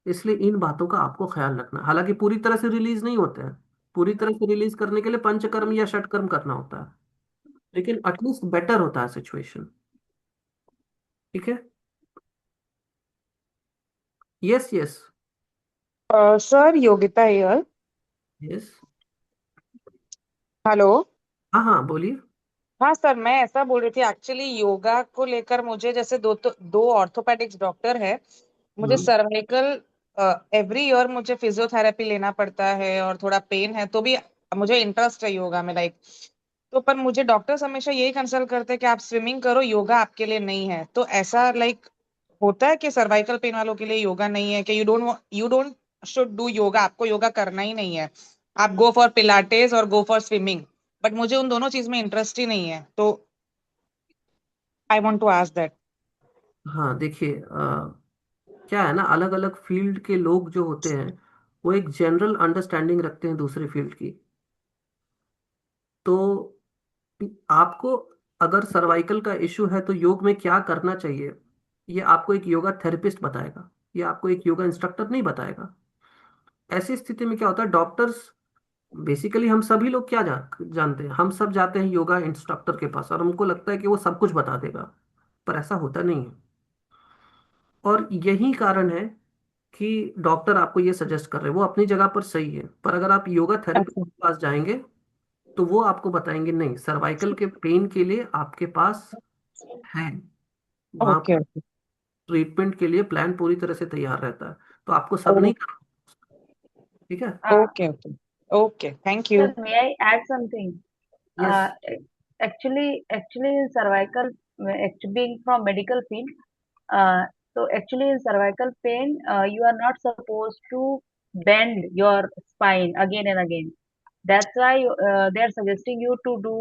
इसलिए इन बातों का आपको ख्याल रखना है। हालांकि पूरी तरह से रिलीज नहीं होते हैं, पूरी तरह से रिलीज करने के लिए पंचकर्म या षटकर्म करना होता है, लेकिन एटलीस्ट बेटर होता है सिचुएशन। ठीक है। Yes yes. Sir Yogita here. Yes. Hello. हाँ हाँ बोलिए। हाँ सर, मैं ऐसा बोल रही थी एक्चुअली योगा को लेकर मुझे जैसे दो ऑर्थोपेडिक्स डॉक्टर है, मुझे हम्म। सर्वाइकल एवरी ईयर मुझे फिजियोथेरेपी लेना पड़ता है और थोड़ा पेन है, तो भी मुझे इंटरेस्ट है योगा में लाइक। तो पर मुझे डॉक्टर्स हमेशा यही कंसल्ट करते हैं कि आप स्विमिंग करो, योगा आपके लिए नहीं है। तो ऐसा लाइक होता है कि सर्वाइकल पेन वालों के लिए योगा नहीं है, कि you don't should do yoga, आपको योगा करना ही नहीं है, आप गो फॉर पिलाटेस और गो फॉर स्विमिंग। बट मुझे उन दोनों चीज में इंटरेस्ट ही नहीं है, तो I want to ask that. हाँ देखिए, क्या है ना, अलग अलग फील्ड के लोग जो होते हैं वो एक जनरल अंडरस्टैंडिंग रखते हैं दूसरे फील्ड की। तो आपको अगर सर्वाइकल का इशू है तो योग में क्या करना चाहिए, ये आपको एक योगा थेरेपिस्ट बताएगा, ये आपको एक योगा इंस्ट्रक्टर नहीं बताएगा। ऐसी स्थिति में क्या होता है, डॉक्टर्स बेसिकली, हम सभी लोग क्या जानते हैं, हम सब जाते हैं योगा इंस्ट्रक्टर के पास और हमको लगता है कि वो सब कुछ बता देगा, पर ऐसा होता नहीं है। और यही कारण है कि डॉक्टर आपको ये सजेस्ट कर रहे हैं, वो अपनी जगह पर सही है, पर अगर आप योगा थेरेपिस्ट अच्छा। के पास जाएंगे तो वो आपको बताएंगे नहीं, सर्वाइकल के पेन के लिए आपके पास है, वहां ओके ओके ट्रीटमेंट के लिए प्लान पूरी तरह से तैयार रहता है, तो आपको सब नहीं करना। ठीक है। Okay okay okay, thank you. Sir, may I add something? Yes. Uh, actually, in cervical, being from medical field, so actually in cervical pain, you are not supposed to bend your spine again and again. That's why they are suggesting you to do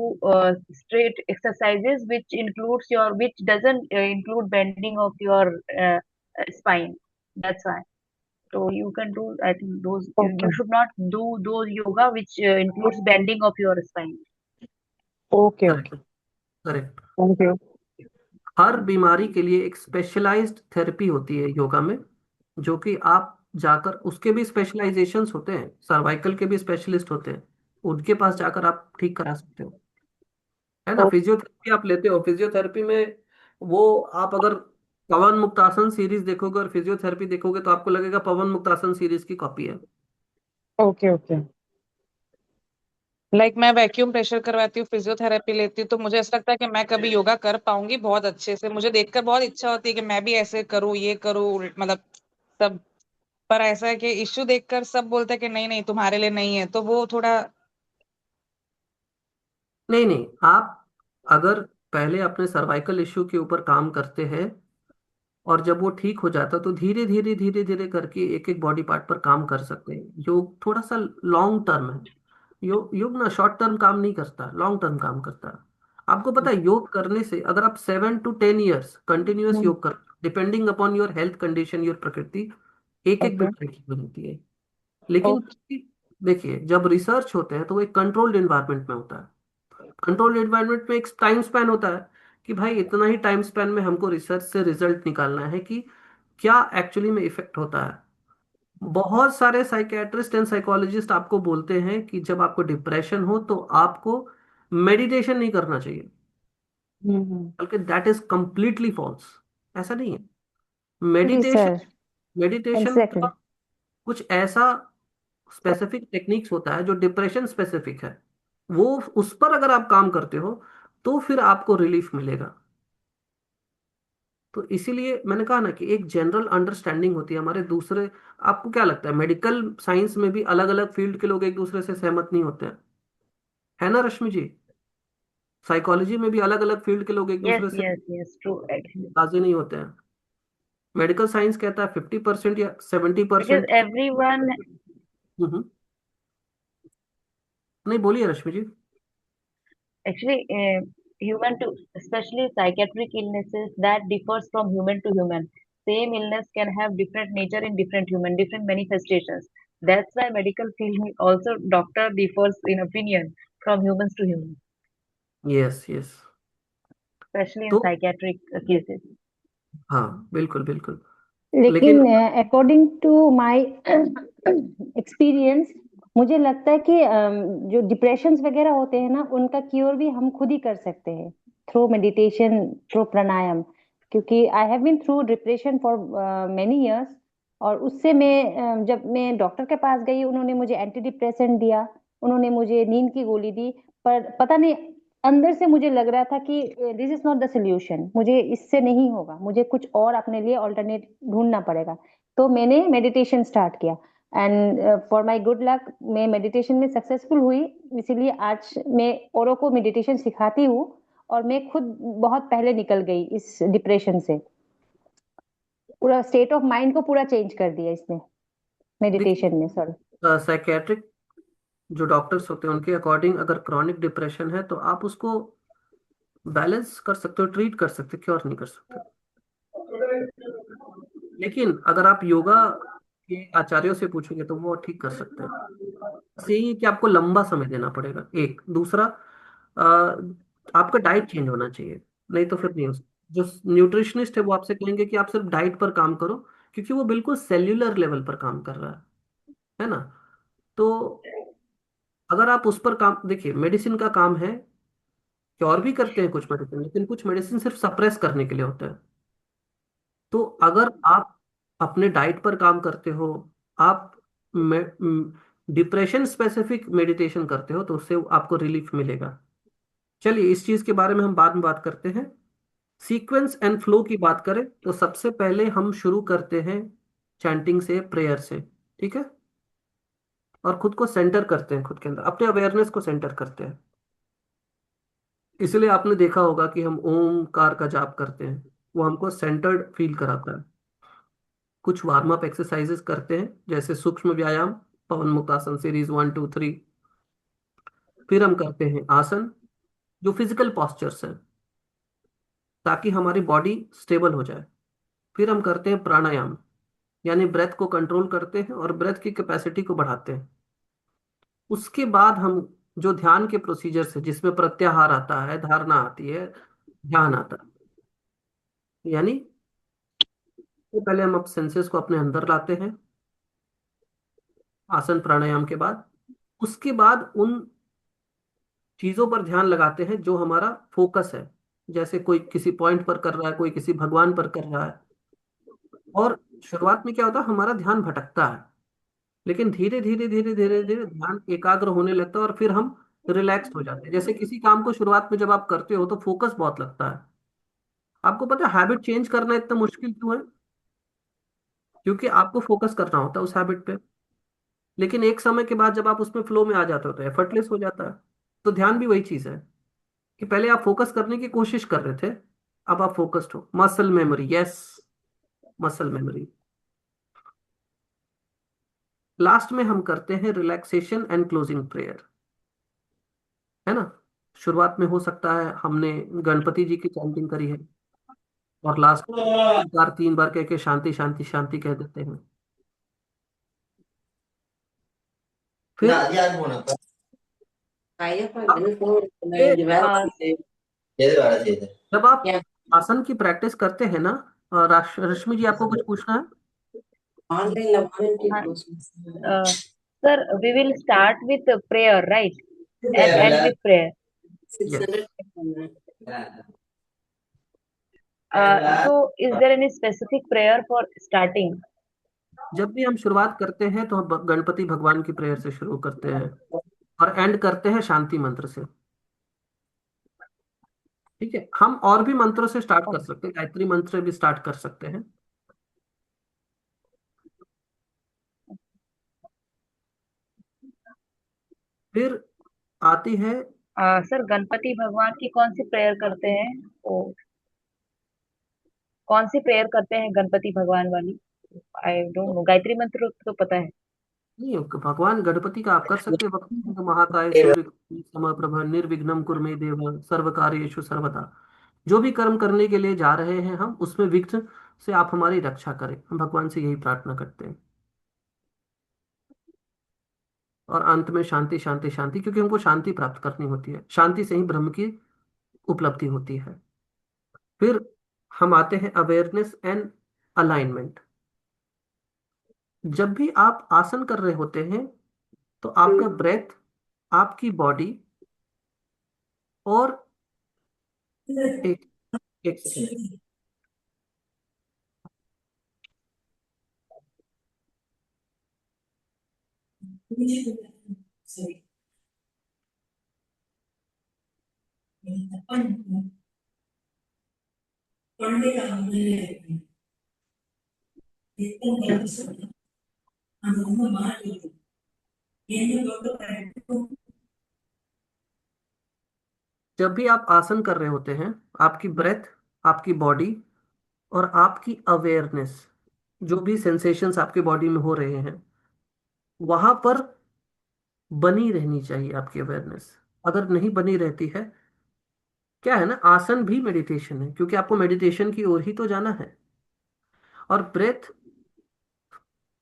straight exercises, which doesn't include bending of your spine. That's why. So you can do, I think those okay you should not do those yoga which includes bending of your spine. Okay correct. Okay, correct. Thank you. हर बीमारी के लिए एक स्पेशलाइज्ड थेरेपी होती है योगा में, जो कि आप जाकर, उसके भी स्पेशलाइजेशंस होते हैं, सर्वाइकल के भी स्पेशलिस्ट होते हैं, उनके पास जाकर आप ठीक करा सकते हो। है ना, फिजियोथेरेपी आप लेते हो, फिजियोथेरेपी में वो, आप अगर पवन मुक्तासन सीरीज देखोगे और फिजियोथेरेपी देखोगे तो आपको लगेगा पवन मुक्तासन सीरीज की कॉपी है। ओके ओके, लाइक मैं वैक्यूम प्रेशर करवाती हूँ, फिजियोथेरेपी लेती हूँ, तो मुझे ऐसा लगता है कि मैं कभी योगा कर पाऊंगी बहुत अच्छे से। मुझे देखकर बहुत इच्छा होती है कि मैं भी ऐसे करूँ, ये करूँ, मतलब सब। पर ऐसा है कि इश्यू देखकर सब बोलते हैं कि नहीं नहीं तुम्हारे लिए नहीं है, तो वो थोड़ा। नहीं नहीं, आप अगर पहले अपने सर्वाइकल इश्यू के ऊपर काम करते हैं और जब वो ठीक हो जाता है तो धीरे धीरे धीरे धीरे करके एक एक बॉडी पार्ट पर काम कर सकते हैं। योग थोड़ा सा लॉन्ग टर्म है। योग ना शॉर्ट टर्म काम नहीं करता, लॉन्ग टर्म काम करता है। आपको पता है, योग करने से अगर आप 7 to 10 years कंटिन्यूअस योग कर, depending upon your health condition, your प्रकृति, एक एक ओके बीमारी ठीक हो जाती है। लेकिन ओके देखिए, जब रिसर्च होते हैं तो वो एक कंट्रोल्ड एनवायरनमेंट में होता है। कंट्रोल एनवायरनमेंट में एक टाइम स्पैन होता है कि भाई इतना ही टाइम स्पैन में हमको रिसर्च से रिजल्ट निकालना है कि क्या एक्चुअली में इफेक्ट होता है। बहुत सारे साइकेट्रिस्ट एंड साइकोलॉजिस्ट आपको बोलते हैं कि जब आपको डिप्रेशन हो तो आपको मेडिटेशन नहीं करना चाहिए, बल्कि दैट इज कंप्लीटली फॉल्स। ऐसा नहीं है। जी मेडिटेशन सर, मेडिटेशन एग्जैक्टली। का कुछ ऐसा स्पेसिफिक टेक्निक्स होता है जो डिप्रेशन स्पेसिफिक है, वो उस पर अगर आप काम करते हो तो फिर आपको रिलीफ मिलेगा। तो इसीलिए मैंने कहा ना कि एक जनरल अंडरस्टैंडिंग होती है हमारे दूसरे। आपको क्या लगता है, मेडिकल साइंस में भी अलग अलग फील्ड के लोग एक दूसरे से सहमत नहीं होते हैं, है ना रश्मि जी? साइकोलॉजी में भी अलग अलग फील्ड के लोग एक Yes, दूसरे से yes, yes, true, actually. राजी नहीं होते हैं। मेडिकल साइंस कहता है 50% या सेवेंटी Because परसेंट everyone, नहीं, बोलिए रश्मि जी। actually, human to, especially psychiatric illnesses, that differs from human to human. Same illness can have different nature in different human, different manifestations. That's why medical field also doctor differs in opinion from humans to humans, yes yes. especially in तो psychiatric cases. हाँ बिल्कुल बिल्कुल। लेकिन लेकिन अकॉर्डिंग टू माय एक्सपीरियंस, मुझे लगता है कि जो डिप्रेशंस वगैरह होते हैं ना, उनका क्योर भी हम खुद ही कर सकते हैं थ्रू मेडिटेशन, थ्रू प्राणायाम। क्योंकि I have been through depression for many years. और उससे मैं जब मैं डॉक्टर के पास गई, उन्होंने मुझे एंटी डिप्रेसेंट दिया, उन्होंने मुझे नींद की गोली दी। पर पता नहीं, अंदर से मुझे लग रहा था कि this is not the solution, मुझे इससे नहीं होगा, मुझे कुछ और अपने लिए ऑल्टरनेट ढूंढना पड़ेगा। तो मैंने मेडिटेशन स्टार्ट किया। And for my good luck, मैं मेडिटेशन में सक्सेसफुल हुई। इसीलिए आज मैं औरों को मेडिटेशन सिखाती हूँ, और मैं खुद बहुत पहले निकल गई इस डिप्रेशन से। पूरा स्टेट ऑफ माइंड को पूरा चेंज कर दिया इसने, देखिए, मेडिटेशन में। सॉरी। साइकेट्रिक जो डॉक्टर्स होते हैं उनके अकॉर्डिंग अगर क्रॉनिक डिप्रेशन है तो आप उसको बैलेंस कर सकते हो, ट्रीट कर सकते हो, क्योर नहीं कर सकते। लेकिन अगर आप योगा के आचार्यों से पूछोगे तो वो ठीक कर सकते हैं। सही है कि आपको लंबा समय देना पड़ेगा। एक दूसरा, अ, आपका डाइट चेंज होना चाहिए, नहीं तो फिर नहीं हो सकता। जो न्यूट्रिशनिस्ट है वो आपसे कहेंगे कि आप सिर्फ डाइट पर काम करो, क्योंकि वो बिल्कुल सेल्यूलर लेवल पर काम कर रहा है ना। तो अगर आप उस पर काम, देखिए मेडिसिन का काम है, क्योर भी करते हैं कुछ मेडिसिन, लेकिन कुछ मेडिसिन सिर्फ सप्रेस करने के लिए होता है। तो अगर आप अपने डाइट पर काम करते हो, आप डिप्रेशन स्पेसिफिक मेडिटेशन करते हो, तो उससे आपको रिलीफ मिलेगा। चलिए, इस चीज के बारे में हम बाद में बात करते हैं। सीक्वेंस एंड फ्लो की बात करें तो सबसे पहले हम शुरू करते हैं चैंटिंग से, प्रेयर से। ठीक है। और खुद को सेंटर करते हैं, खुद के अंदर अपने अवेयरनेस को सेंटर करते हैं। इसलिए आपने देखा होगा कि हम ओमकार का जाप करते हैं, वो हमको सेंटर्ड फील कराता है। कुछ वार्म अप एक्सरसाइजेस करते हैं, जैसे सूक्ष्म व्यायाम, पवन मुक्तासन सीरीज 1 2 3। फिर हम करते हैं आसन, जो फिजिकल पॉस्चर्स है, ताकि हमारी बॉडी स्टेबल हो जाए। फिर हम करते हैं प्राणायाम, यानी ब्रेथ को कंट्रोल करते हैं और ब्रेथ की कैपेसिटी को बढ़ाते हैं। उसके बाद हम जो ध्यान के प्रोसीजर्स है, जिसमें प्रत्याहार आता है, धारणा आती है, ध्यान आता है, यानी तो पहले हम अब सेंसेस को अपने अंदर लाते हैं आसन प्राणायाम के बाद। उसके बाद उन चीजों पर ध्यान लगाते हैं जो हमारा फोकस है। जैसे कोई किसी पॉइंट पर कर रहा है, कोई किसी भगवान पर कर रहा है। और शुरुआत में क्या होता है, हमारा ध्यान भटकता है, लेकिन धीरे धीरे धीरे धीरे धीरे ध्यान एकाग्र होने लगता है और फिर हम रिलैक्स हो जाते हैं। जैसे किसी काम को शुरुआत में जब आप करते हो तो फोकस बहुत लगता है। आपको पता है हैबिट चेंज करना इतना मुश्किल क्यों है? क्योंकि आपको फोकस करना होता है उस हैबिट पे। लेकिन एक समय के बाद जब आप उसमें फ्लो में आ जाते हो तो एफर्टलेस हो जाता है। तो ध्यान भी वही चीज है कि पहले आप फोकस करने की कोशिश कर रहे थे, अब आप फोकस्ड हो। Muscle memory, yes, muscle memory. Last में हम करते हैं रिलैक्सेशन एंड क्लोजिंग प्रेयर, है ना। शुरुआत में हो सकता है हमने गणपति जी की चैंटिंग करी है, और लास्ट 2 बार 3 बार कह के शांति शांति शांति कह देते हैं। फिर Uh, जब आप आसन की प्रैक्टिस करते हैं ना, रश्मि जी आपको कुछ पूछना है? sir, we will start with prayer, right? And end with prayer. Yes. So is there any specific prayer for starting? जब भी हम शुरुआत करते हैं तो हम गणपति भगवान की प्रेयर से शुरू करते हैं और एंड करते हैं शांति मंत्र से। ठीक है। हम और भी मंत्रों से स्टार्ट कर सकते हैं, गायत्री मंत्र से भी स्टार्ट कर सकते हैं। फिर आती है, सर गणपति भगवान की कौन सी प्रेयर करते हैं? ओ, कौन सी प्रेयर करते हैं गणपति भगवान वाली? आई डोंट नो, गायत्री मंत्र तो पता है। नहीं भगवान गणपति का आप कर सकते हैं, वक्रतुंड महाकाय सूर्य समप्रभ निर्विघ्नं कुरु मे देव सर्व कार्येषु सर्वदा। जो भी कर्म करने के लिए जा रहे हैं हम, उसमें विघ्न से आप हमारी रक्षा करें, हम भगवान से यही प्रार्थना करते हैं। और अंत में शांति शांति शांति, क्योंकि हमको शांति प्राप्त करनी होती है, शांति से ही ब्रह्म की उपलब्धि होती है। फिर हम आते हैं अवेयरनेस एंड अलाइनमेंट। जब भी आप आसन कर रहे होते हैं तो आपका ब्रेथ, आपकी बॉडी, और एक एक सेकंड, जब भी आप आसन कर रहे होते हैं, आपकी ब्रेथ, आपकी बॉडी और आपकी अवेयरनेस, जो भी सेंसेशंस आपके बॉडी में हो रहे हैं, वहां पर बनी रहनी चाहिए आपकी अवेयरनेस। अगर नहीं बनी रहती है, क्या है ना, आसन भी मेडिटेशन है, क्योंकि आपको मेडिटेशन की ओर ही तो जाना है। और ब्रेथ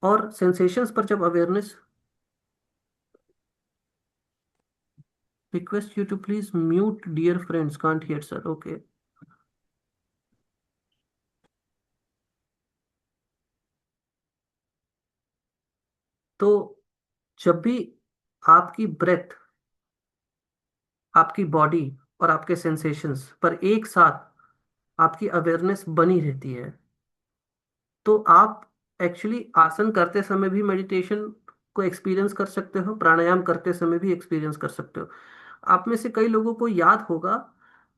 और सेंसेशंस पर जब awareness, request you to please mute dear friends, can't hear sir, okay. तो जब भी आपकी ब्रेथ, आपकी बॉडी और आपके सेंसेशंस पर एक साथ आपकी अवेयरनेस बनी रहती है, तो आप एक्चुअली आसन करते समय भी मेडिटेशन को एक्सपीरियंस कर सकते हो, प्राणायाम करते समय भी एक्सपीरियंस कर सकते हो। आप में से कई लोगों को याद होगा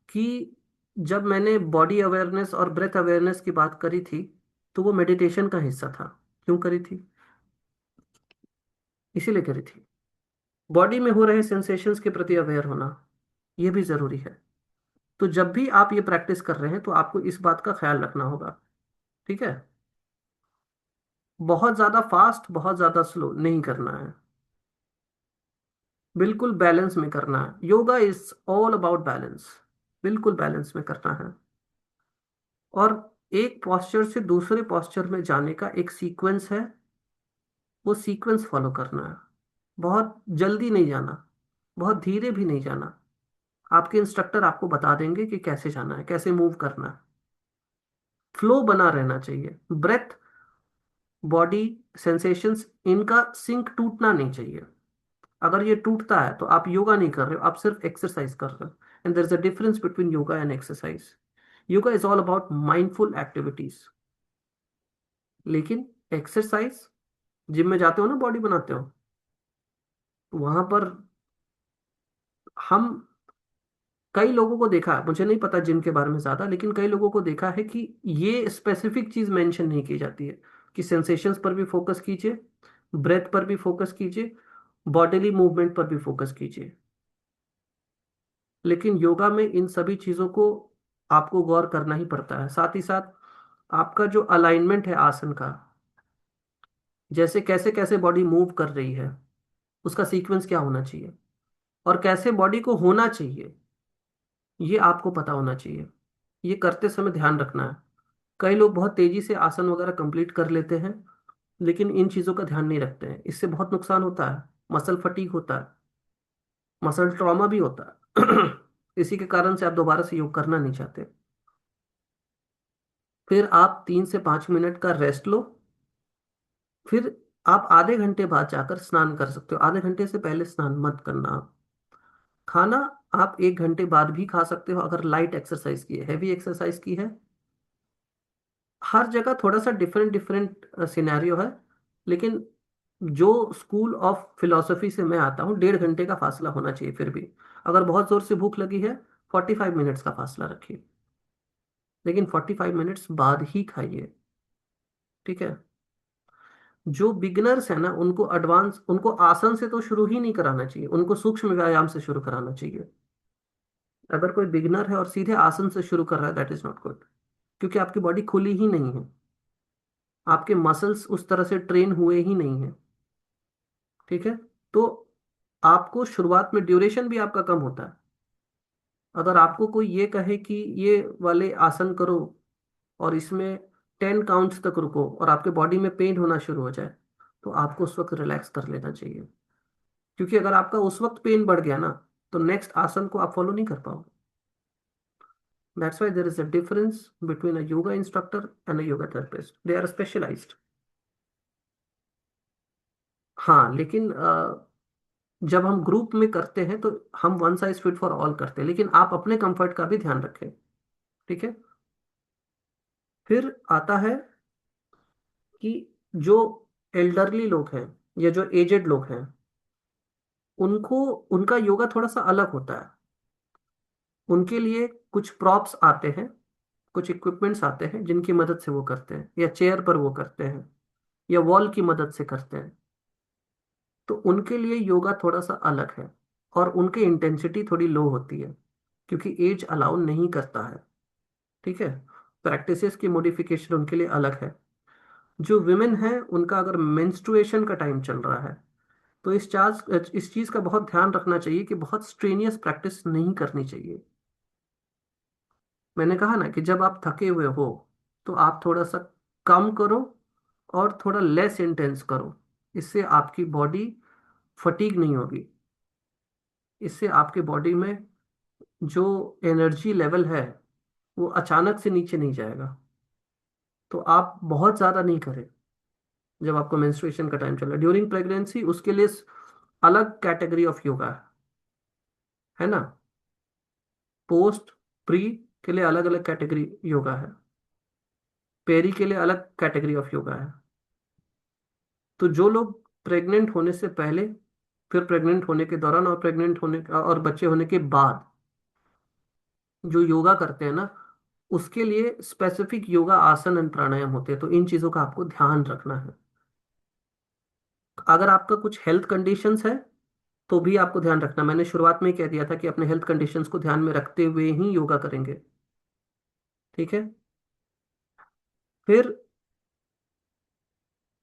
कि जब मैंने बॉडी अवेयरनेस और ब्रेथ अवेयरनेस की बात करी थी, तो वो मेडिटेशन का हिस्सा था। क्यों करी थी? इसीलिए करी थी, बॉडी में हो रहे सेंसेशंस के प्रति अवेयर होना ये भी जरूरी है। तो जब भी आप ये प्रैक्टिस कर रहे हैं, तो आपको इस बात का ख्याल रखना होगा, ठीक है? बहुत ज्यादा फास्ट, बहुत ज्यादा स्लो नहीं करना है, बिल्कुल बैलेंस में करना है। Yoga is all about balance, बिल्कुल बैलेंस में करना है। और एक पोस्चर से दूसरे पोस्चर में जाने का एक सीक्वेंस है, वो सीक्वेंस फॉलो करना है। बहुत जल्दी नहीं जाना, बहुत धीरे भी नहीं जाना। आपके इंस्ट्रक्टर आपको बता देंगे कि कैसे जाना है, कैसे मूव करना है। फ्लो बना रहना चाहिए। ब्रेथ, बॉडी, सेंसेशंस, इनका सिंक टूटना नहीं चाहिए। अगर ये टूटता है तो आप योगा नहीं कर रहे हो, आप सिर्फ एक्सरसाइज कर रहे हो। And there is a difference between yoga and exercise. Yoga is all about mindful activities, लेकिन एक्सरसाइज, जिम में जाते हो ना, बॉडी बनाते हो, वहां पर हम कई लोगों को देखा है, मुझे नहीं पता जिम के बारे में ज्यादा, लेकिन कई लोगों को देखा है कि ये स्पेसिफिक चीज मेंशन नहीं की जाती है कि सेंसेशंस पर भी फोकस कीजिए, ब्रेथ पर भी फोकस कीजिए, बॉडीली मूवमेंट पर भी फोकस कीजिए। लेकिन योगा में इन सभी चीजों को आपको गौर करना ही पड़ता है। साथ ही साथ आपका जो अलाइनमेंट है आसन का, जैसे कैसे कैसे बॉडी मूव कर रही है, उसका सीक्वेंस क्या होना चाहिए, और कैसे बॉडी को होना चाहिए, ये आपको पता होना चाहिए। ये करते समय ध्यान रखना है। कई लोग बहुत तेजी से आसन वगैरह कंप्लीट कर लेते हैं, लेकिन इन चीजों का ध्यान नहीं रखते हैं। इससे बहुत नुकसान होता है, मसल फटीग होता है, मसल ट्रॉमा भी होता है। इसी के कारण से आप दोबारा से योग करना नहीं चाहते। फिर आप 3 से 5 मिनट का रेस्ट लो। फिर आप आधे घंटे बाद जाकर स्नान कर सकते हो। आधे घंटे से पहले स्नान मत करना आप। खाना आप 1 घंटे बाद भी खा सकते हो, अगर लाइट एक्सरसाइज की है, हैवी एक्सरसाइज की है। हर जगह थोड़ा सा डिफरेंट डिफरेंट सिनेरियो है, लेकिन जो स्कूल ऑफ फिलोसफी से मैं आता हूँ, 1.5 घंटे का फासला होना चाहिए। फिर भी अगर बहुत जोर से भूख लगी है, 45 मिनट्स का फासला रखिए, लेकिन 45 मिनट्स बाद ही खाइए, ठीक है? जो बिगिनर्स है ना, उनको एडवांस, उनको आसन से तो शुरू ही नहीं कराना चाहिए, उनको सूक्ष्म व्यायाम से शुरू कराना चाहिए। अगर कोई बिगिनर है और सीधे आसन से शुरू कर रहा है, दैट इज नॉट गुड, क्योंकि आपकी बॉडी खुली ही नहीं है, आपके मसल्स उस तरह से ट्रेन हुए ही नहीं है, ठीक है? तो आपको शुरुआत में ड्यूरेशन भी आपका कम होता है। अगर आपको कोई ये कहे कि ये वाले आसन करो और इसमें 10 काउंट्स तक रुको, और आपके बॉडी में पेन होना शुरू हो जाए, तो आपको उस वक्त रिलैक्स कर लेना चाहिए। क्योंकि अगर आपका उस वक्त पेन बढ़ गया ना, तो नेक्स्ट आसन को आप फॉलो नहीं कर पाओगे। That's why there is a difference between a yoga instructor and a yoga therapist, they are specialised. हाँ, लेकिन जब हम ग्रुप में करते हैं तो हम one size fit for all करते हैं, लेकिन आप अपने कंफर्ट का भी ध्यान रखें। ठीक है। फिर आता है कि जो एल्डरली लोग हैं या जो एजेड लोग हैं, उनको उनका योगा थोड़ा सा अलग होता है। उनके लिए कुछ प्रॉप्स आते हैं, कुछ इक्विपमेंट्स आते हैं जिनकी मदद से वो करते हैं, या चेयर पर वो करते हैं, या वॉल की मदद से करते हैं। तो उनके लिए योगा थोड़ा सा अलग है, और उनकी इंटेंसिटी थोड़ी लो होती है, क्योंकि एज अलाउ नहीं करता है। ठीक है। प्रैक्टिसेस की मॉडिफिकेशन उनके लिए अलग है। जो विमेन है, उनका अगर मेंस्ट्रुएशन का टाइम चल रहा है, तो इस चीज का बहुत ध्यान रखना चाहिए कि बहुत स्ट्रेनियस प्रैक्टिस नहीं करनी चाहिए। मैंने कहा ना कि जब आप थके हुए हो तो आप थोड़ा सा कम करो और थोड़ा लेस इंटेंस करो। इससे आपकी बॉडी फटीग नहीं होगी। इससे आपके बॉडी में जो एनर्जी लेवल है वो अचानक से नीचे नहीं जाएगा। तो आप बहुत ज्यादा नहीं करें जब आपको मेंस्ट्रुएशन का टाइम चल रहा है। ड्यूरिंग प्रेगनेंसी उसके लिए अलग कैटेगरी ऑफ योगा है ना। पोस्ट प्री के लिए अलग अलग कैटेगरी योगा है। पेरी के लिए अलग कैटेगरी ऑफ योगा है। तो जो लोग प्रेग्नेंट होने से पहले, फिर प्रेग्नेंट होने के दौरान, और प्रेग्नेंट होने और बच्चे होने के बाद जो योगा करते हैं ना, उसके लिए स्पेसिफिक योगा आसन एंड प्राणायाम होते हैं। तो इन चीजों का आपको ध्यान रखना है। अगर आपका कुछ हेल्थ कंडीशंस है तो भी आपको ध्यान रखना। मैंने शुरुआत में ही कह दिया था कि अपने हेल्थ कंडीशंस को ध्यान में रखते हुए ही योगा करेंगे। ठीक है। फिर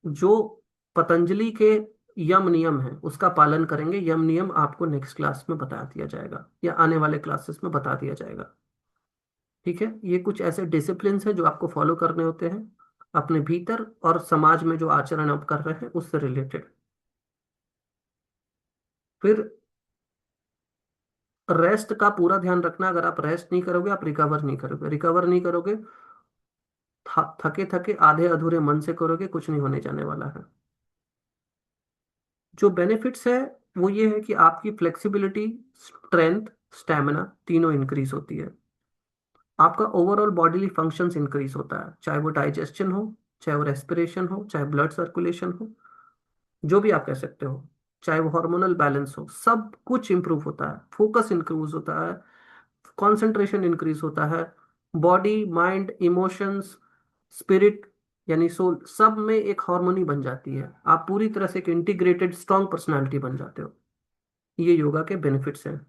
जो पतंजलि के यम नियम है उसका पालन करेंगे। यम नियम आपको नेक्स्ट क्लास में बता दिया जाएगा, या आने वाले क्लासेस में बता दिया जाएगा। ठीक है। ये कुछ ऐसे डिसिप्लिन हैं जो आपको फॉलो करने होते हैं अपने भीतर, और समाज में जो आचरण आप कर रहे हैं उससे रिलेटेड। फिर रेस्ट का पूरा ध्यान रखना। अगर आप रेस्ट नहीं करोगे, आप रिकवर नहीं करोगे। रिकवर नहीं करोगे, थके थके आधे अधूरे मन से करोगे, कुछ नहीं होने जाने वाला है। जो बेनिफिट्स है वो ये है कि आपकी फ्लेक्सिबिलिटी, स्ट्रेंथ, स्टेमिना तीनों इंक्रीज होती है। आपका ओवरऑल बॉडीली फंक्शंस इंक्रीज होता है, चाहे वो डाइजेशन हो, चाहे वो रेस्पिरेशन हो, चाहे ब्लड सर्कुलेशन हो, जो भी आप कह सकते हो, चाहे वो हार्मोनल बैलेंस हो, सब कुछ इंप्रूव होता है। फोकस इंक्रीज होता है, कंसंट्रेशन इंक्रीज होता है, बॉडी, माइंड, इमोशंस, स्पिरिट यानी सोल, सब में एक हार्मोनी बन जाती है। आप पूरी तरह से एक इंटीग्रेटेड स्ट्रॉन्ग पर्सनालिटी बन जाते हो। ये योगा के बेनिफिट्स हैं।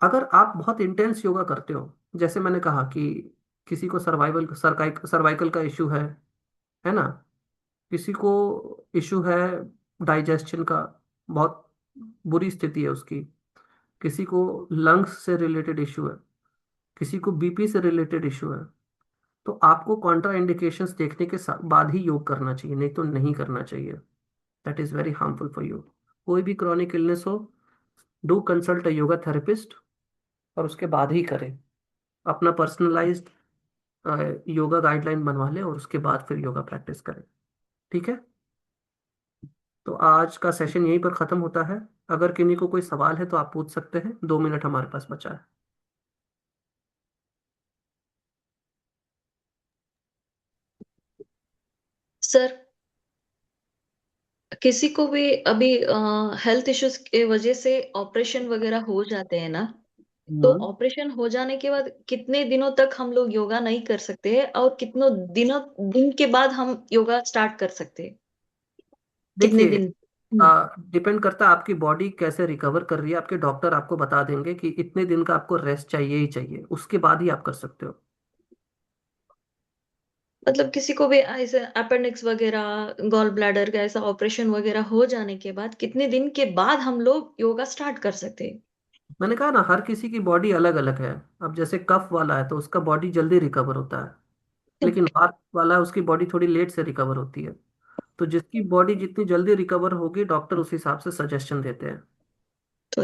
अगर आप बहुत इंटेंस योगा करते हो, जैसे मैंने कहा कि किसी को सर्वाइकल का इशू है ना, किसी को इशू है डाइजेशन का, बहुत बुरी स्थिति है उसकी, किसी को लंग्स से रिलेटेड इशू है, किसी को बीपी से रिलेटेड इशू है, तो आपको कॉन्ट्रा इंडिकेशंस देखने के बाद ही योग करना चाहिए, नहीं तो नहीं करना चाहिए। That is very harmful for you. कोई भी क्रॉनिक इलनेस हो, do consult a yoga therapist, और उसके बाद ही करें। अपना पर्सनलाइज्ड योगा गाइडलाइन बनवा लें और उसके बाद फिर योगा प्रैक्टिस करें। ठीक है। तो आज का सेशन यहीं पर खत्म होता है। अगर किन्हीं को कोई सवाल है तो आप पूछ सकते हैं, 2 मिनट हमारे पास बचा है। सर, किसी को भी अभी हेल्थ इश्यूज की वजह से ऑपरेशन वगैरह हो जाते हैं ना, तो हम्म। ऑपरेशन हो जाने के बाद कितने दिनों तक हम लोग योगा नहीं कर सकते हैं, और कितनों दिन के बाद हम योगा स्टार्ट कर सकते हैं? कितने देखिए, दिन? डिपेंड करता है आपकी बॉडी कैसे रिकवर कर रही है। आपके डॉक्टर आपको बता देंगे कि इतने दिन का आपको रेस्ट चाहिए ही चाहिए, उसके बाद ही आप कर सकते हो। मतलब किसी को भी ऐसे अपेंडिक्स वगैरह, गॉल ब्लैडर का ऐसा ऑपरेशन वगैरह हो जाने के बाद कितने दिन के बाद हम लोग योगा स्टार्ट कर सकते हैं? मैंने कहा ना, हर किसी की बॉडी अलग अलग है। अब जैसे कफ वाला है तो उसका बॉडी जल्दी रिकवर होता है, लेकिन वात वाला है उसकी बॉडी थोड़ी लेट से रिकवर होती है। तो जिसकी बॉडी जितनी जल्दी रिकवर होगी, डॉक्टर उस हिसाब से सजेशन देते हैं। तो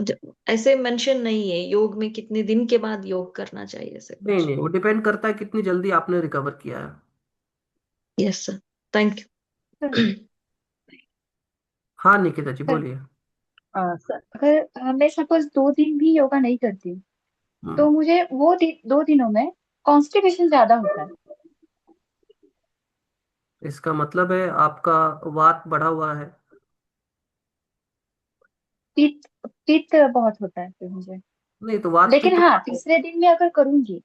ऐसे मेंशन नहीं है योग में कितने दिन के बाद योग करना चाहिए, ऐसे नहीं कुछ? नहीं, वो डिपेंड करता है कितनी जल्दी आपने रिकवर किया है। Yes sir, thank you. हाँ निकिता जी सर बोलिए। सर अगर मैं सपोज 2 दिन भी योगा नहीं करती हूँ हम्म, तो मुझे वो 2 दिनों में कॉन्स्टिपेशन ज्यादा होता है। इसका मतलब है आपका वात बढ़ा हुआ है। पित्त पित्त बहुत होता है फिर मुझे। नहीं तो वात लेकिन पित्त। हाँ, तीसरे दिन में अगर करूंगी,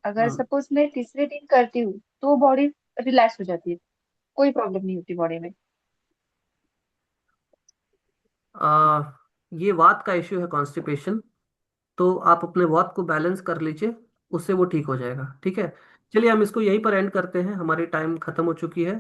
अगर हम्म, सपोज मैं तीसरे दिन करती हूँ तो बॉडी रिलैक्स हो जाती है, कोई प्रॉब्लम नहीं होती बॉडी में। आ, ये वात का इश्यू है कॉन्स्टिपेशन। तो आप अपने वात को बैलेंस कर लीजिए, उससे वो ठीक हो जाएगा। ठीक है, चलिए हम इसको यहीं पर एंड करते हैं, हमारी टाइम खत्म हो चुकी है।